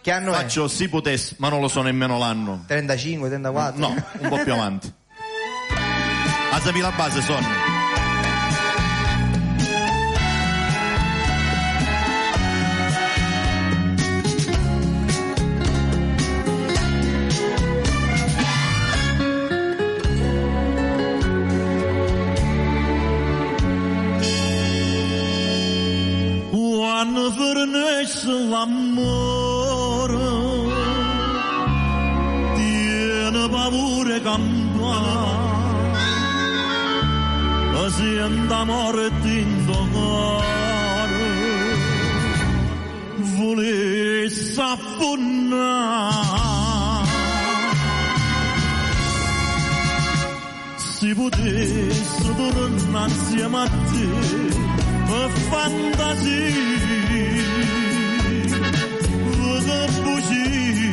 Che anno faccio Si potessi, ma non lo so nemmeno l'anno. 35, 34? No, un po' più avanti. Alzami la base, Sonny. Quando fornisce l'amore tiene paura campare si andamore t'indogare volesse affonnare si potesse tornare insieme a te fantasia, vede bugie,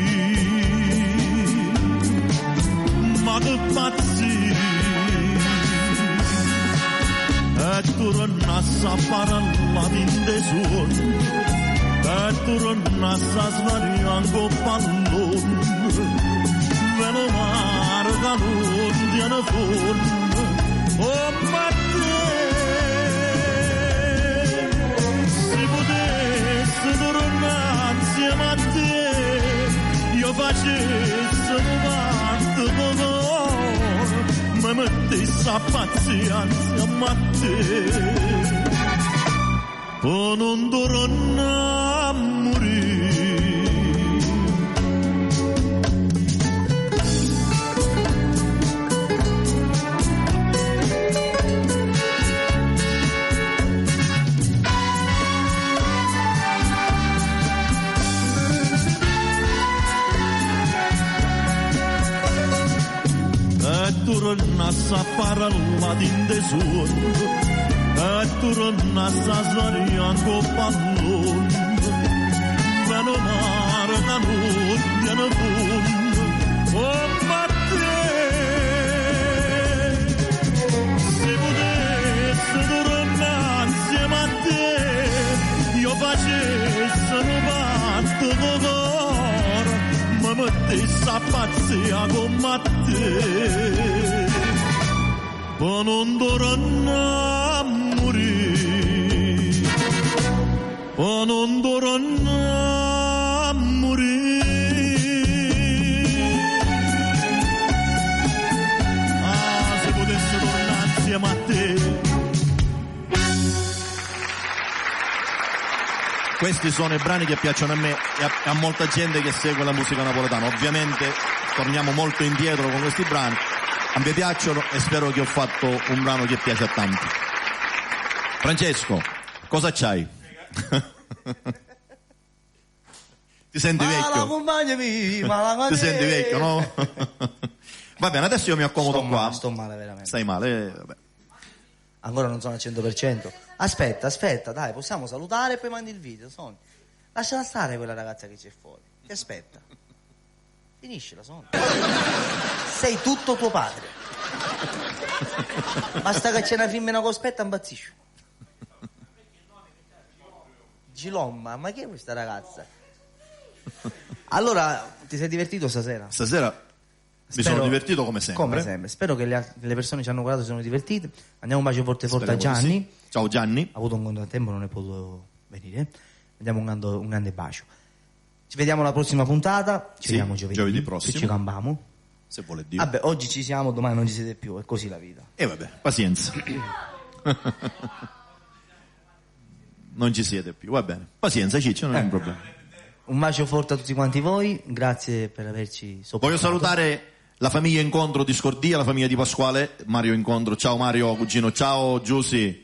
ma che pazzia, e tornassi a parlare in dei suoni, e tornassi a svariare con pallone, meno mare che non tiene fondo, oh ma tornare insieme a te io facessi un vanto d'onore mi mettessi a pazienza a te o non tornare a morire tornassi a parlare in dei suoni e tornassi a svariare con pallone meno mare da non tiene fondo oh ma te se potessi tornare insieme a te io facessi un patto d'onore mi mettessi a pazzia con te per non tornare a morire, per non tornare a morire. Ah, se potessi tornare insieme a te. Questi sono i brani che piacciono a me e a molta gente che segue la musica napoletana. Ovviamente torniamo molto indietro con questi brani. A me piacciono e spero che ho fatto un brano che piace a tanti. Francesco, cosa c'hai? Ti senti vecchio? Ti senti vecchio, no? Va bene, adesso io mi accomodo qua. Sto male veramente. Stai male? Vabbè. Ancora non sono al 100%. Aspetta, dai, possiamo salutare e poi mandi il video, Sonia. Lasciala stare quella ragazza che c'è fuori. Ti aspetta. Finiscila, Sonia. Sei tutto tuo padre. Basta che c'è una femmina che aspetta, impazzisce. Gilomma, ma chi è questa ragazza? Allora, ti sei divertito stasera? Stasera mi sono divertito come sempre. Come sempre. Spero che le persone che ci hanno guardato si sono divertite. Andiamo un bacio forte forte a Speriamo Gianni. sì. Ciao Gianni. Ha avuto un contrattempo, non è potuto venire. Andiamo un grande bacio. Ci vediamo alla prossima puntata. Ci vediamo giovedì prossimo. Se ci cambiamo. Se vuole Dio. Vabbè, oggi ci siamo, domani non ci siete più. È così la vita. E vabbè, pazienza. Non ci siete più, va bene. Pazienza, Ciccio, non è un problema. Un bacio forte a tutti quanti voi. Grazie per averci sopportato. Voglio salutare la famiglia Incontro di Scordia, la famiglia di Pasquale, Mario Incontro. Ciao Mario, cugino. Ciao Giussi.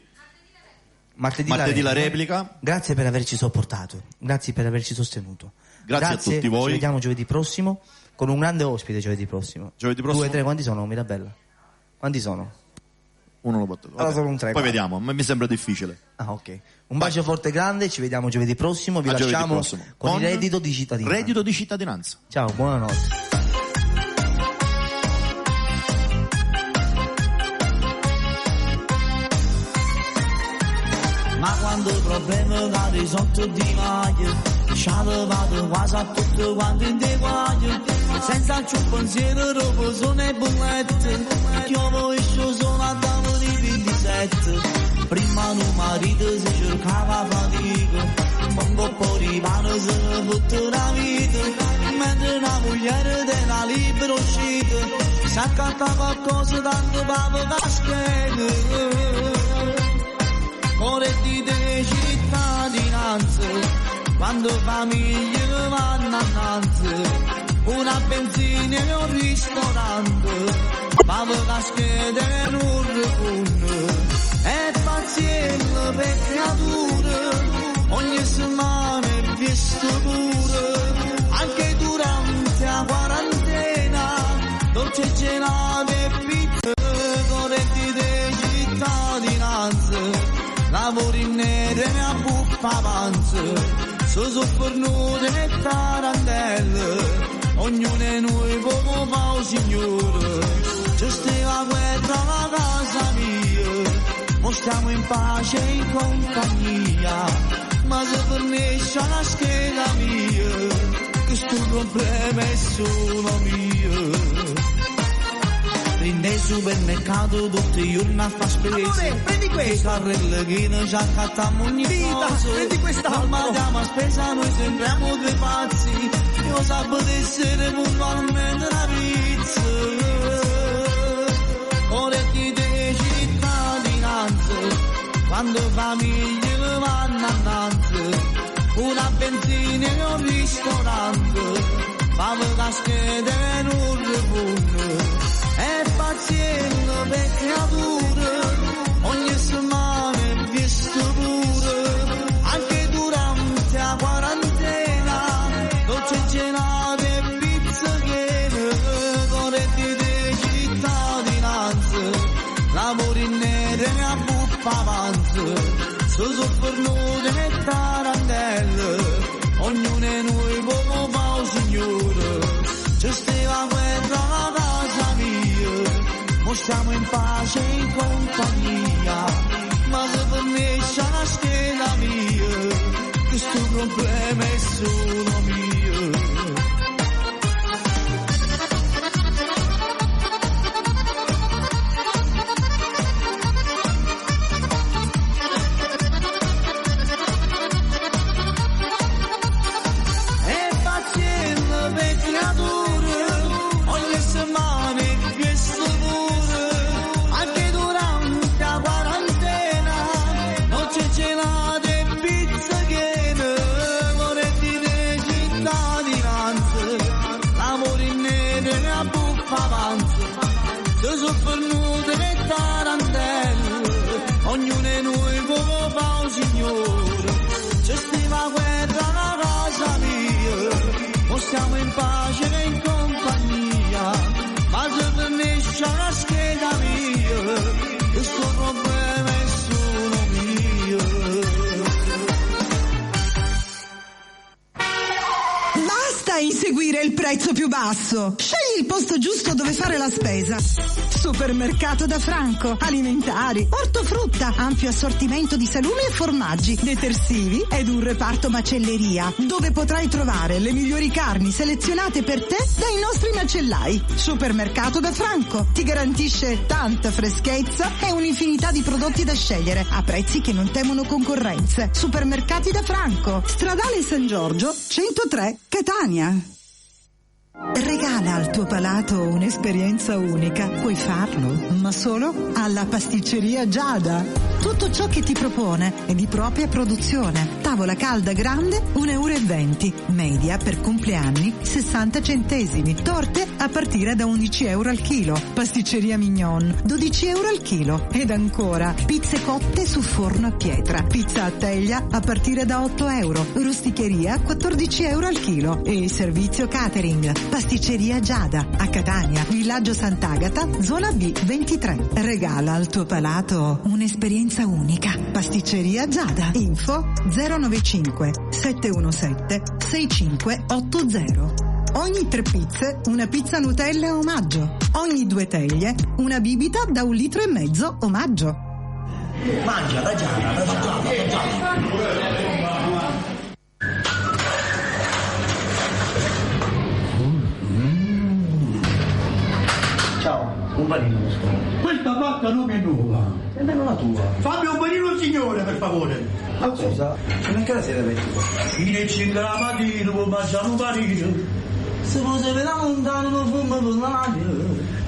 Martedì la replica. Grazie per averci sopportato. Grazie per averci sostenuto. Grazie a tutti voi. Ci vediamo giovedì prossimo con un grande ospite giovedì prossimo. 2, 3, quanti sono Mirabella? Quanti sono? Uno lo battuto. Allora sono un 3. Poi vediamo, ma mi sembra difficile. Ah, ok. Un bacio forte e grande, ci vediamo giovedì prossimo. Vi lasciamo con il reddito di cittadinanza. Reddito di cittadinanza. Ciao, buonanotte. Ma quando il problema l'ha risolto di maglia, ci ha levato quasi a tutto quanto in te guaglia, senza alcun pensiero dopo sono e bollette, che io esco sono a tavolo di 27. Prima un marito si cercava fatica, un po' di pane se ne fotte la vita, mentre una moglie della libera uscita, si accatta qualcosa tanto per cascare. Ore di cittadinanza, quando famiglie vanno annanzi, una benzina e un ristorante, ma per cascare in un refugio, e pazienza per creature, ogni settimana è visto pure, anche durante la quarantena, dolce gelato e pizza, ore di cittadinanza. Lavori in nere e a buffa avanza, se soffernute e tarantelle, ognuno di noi poco fa o signore, ci stava guerra alla casa mia, mo stiamo in pace e in compagnia, ma se per me c'è la scheda mia, questo problema è solo mio. Nel supermercato tutti i giorni a far spese. Amore, prendi questo. Che carrelle che noi ci accattiamo ogni cosa. Prendi quest'altro. Ma andiamo a spesa, noi sembriamo due pazzi. Io sapevo di essere puntualmente una pizza. Ore di cittadinanza, quando famiglie vanno annanzi, una benzina e un ristorante, famo caschette e un refugio. E pazienza per creature, ogni settimana è visto pure, anche durante la quarantena, dolce gelato e pizza piena, corretti di cittadinanza, lavori in nere e a buffa avanza, se soffernute e tarantelle, ognuno di noi poco fa o signore, ci stava guerra alla casa mia, mo stiamo in pace e in compagnia, ma se per me c'è la scheda mia, questo problema è solo mio. seguire il prezzo più basso. Scegli il posto giusto dove fare la spesa. Supermercato da Franco. Alimentari, ortofrutta, ampio assortimento di salumi e formaggi, detersivi ed un reparto macelleria, dove potrai trovare le migliori carni selezionate per te dai nostri macellai. Supermercato da Franco ti garantisce tanta freschezza e un'infinità di prodotti da scegliere a prezzi che non temono concorrenze. Supermercati da Franco, Stradale San Giorgio 103 Catania. Regala al tuo palato un'esperienza unica. Puoi farlo, ma solo alla pasticceria Giada. Tutto ciò che ti propone è di propria produzione. Tavola calda grande 1,20 €. Media per compleanni 60 centesimi. Torte a partire da 11 € al chilo. Pasticceria Mignon 12 € al chilo. Ed ancora pizze cotte su forno a pietra. Pizza a teglia a partire da 8 €. Rusticheria 14 € al chilo. E servizio catering. Pasticceria Giada a Catania, Villaggio Sant'Agata, zona B 23. Regala al tuo palato un'esperienza unica. Pasticceria Giada. Info 095 717 6580. Ogni 3 pizze una pizza Nutella omaggio. Ogni 2 teglie una bibita da 1,5 litri omaggio. Mangia da Giada, da Giada. Ciao, un panino. Questa vacca non è nuova. E non la tua. Fammi un panino signore, per favore. Ma scusa, non che la sera vestito? Fine 5 la mattina, può mangiare un panino. Se fosse per lontano, non fumo per l'aria.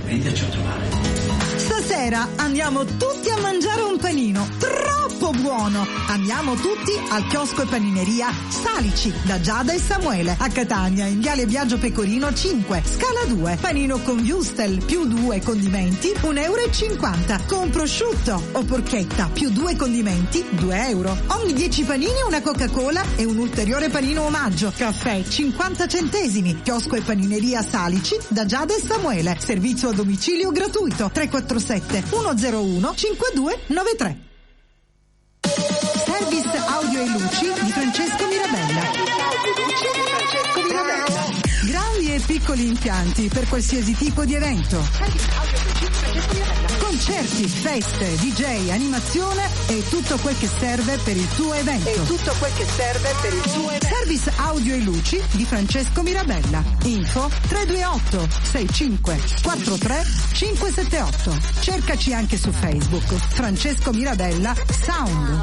Veniteci a trovare. Stasera andiamo tutti a mangiare un panino troppo buono. Andiamo tutti al chiosco e panineria Salici da Giada e Samuele a Catania in viale Biagio Pecorino 5, scala 2. Panino con wurstel più 2 condimenti 1,50 €. Con prosciutto o porchetta più 2 condimenti 2 €. Ogni 10 panini una Coca-Cola e un ulteriore panino omaggio. Caffè 50 centesimi. Chiosco e panineria Salici da Giada e Samuele. Servizio a domicilio gratuito 347 101 5293. Service audio e luci di Francesco Mirabella. Grandi e piccoli impianti per qualsiasi tipo di evento. Concerti, feste, DJ, animazione e tutto quel che serve per il tuo evento. Service audio e luci di Francesco Mirabella. Info 328 65 43 578. Cercaci anche su Facebook. Francesco Mirabella Sound.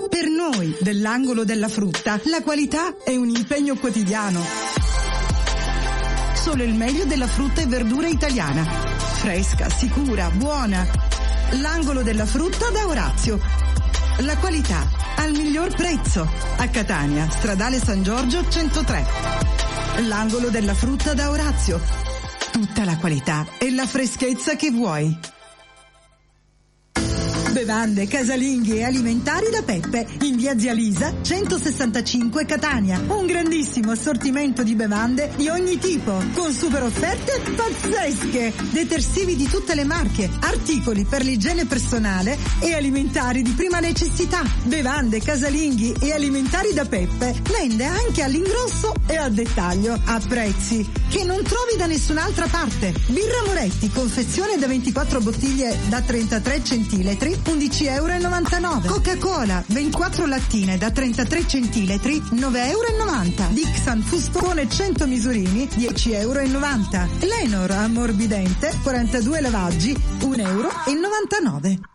Per noi dell'angolo della frutta, la qualità è un impegno quotidiano. Solo il meglio della frutta e verdura italiana. Fresca, sicura, buona. L'angolo della frutta da Orazio. La qualità al miglior prezzo. A Catania, Stradale San Giorgio 103. L'angolo della frutta da Orazio. Tutta la qualità e la freschezza che vuoi. Bevande, casalinghi e alimentari da Peppe, in via Zia Lisa 165 Catania. Un grandissimo assortimento di bevande di ogni tipo, con super offerte pazzesche. Detersivi di tutte le marche, articoli per l'igiene personale e alimentari di prima necessità. Bevande, casalinghi e alimentari da Peppe vende anche all'ingrosso e al dettaglio, a prezzi che non trovi da nessun'altra parte. Birra Moretti, confezione da 24 bottiglie da 33 centilitri, 11,99 €. Coca-Cola, 24 lattine da 33 centilitri, 9,90 €. Dixon fustone 100 misurini, 10,90 €. Lenor ammorbidente, 42 lavaggi, 1,99 €.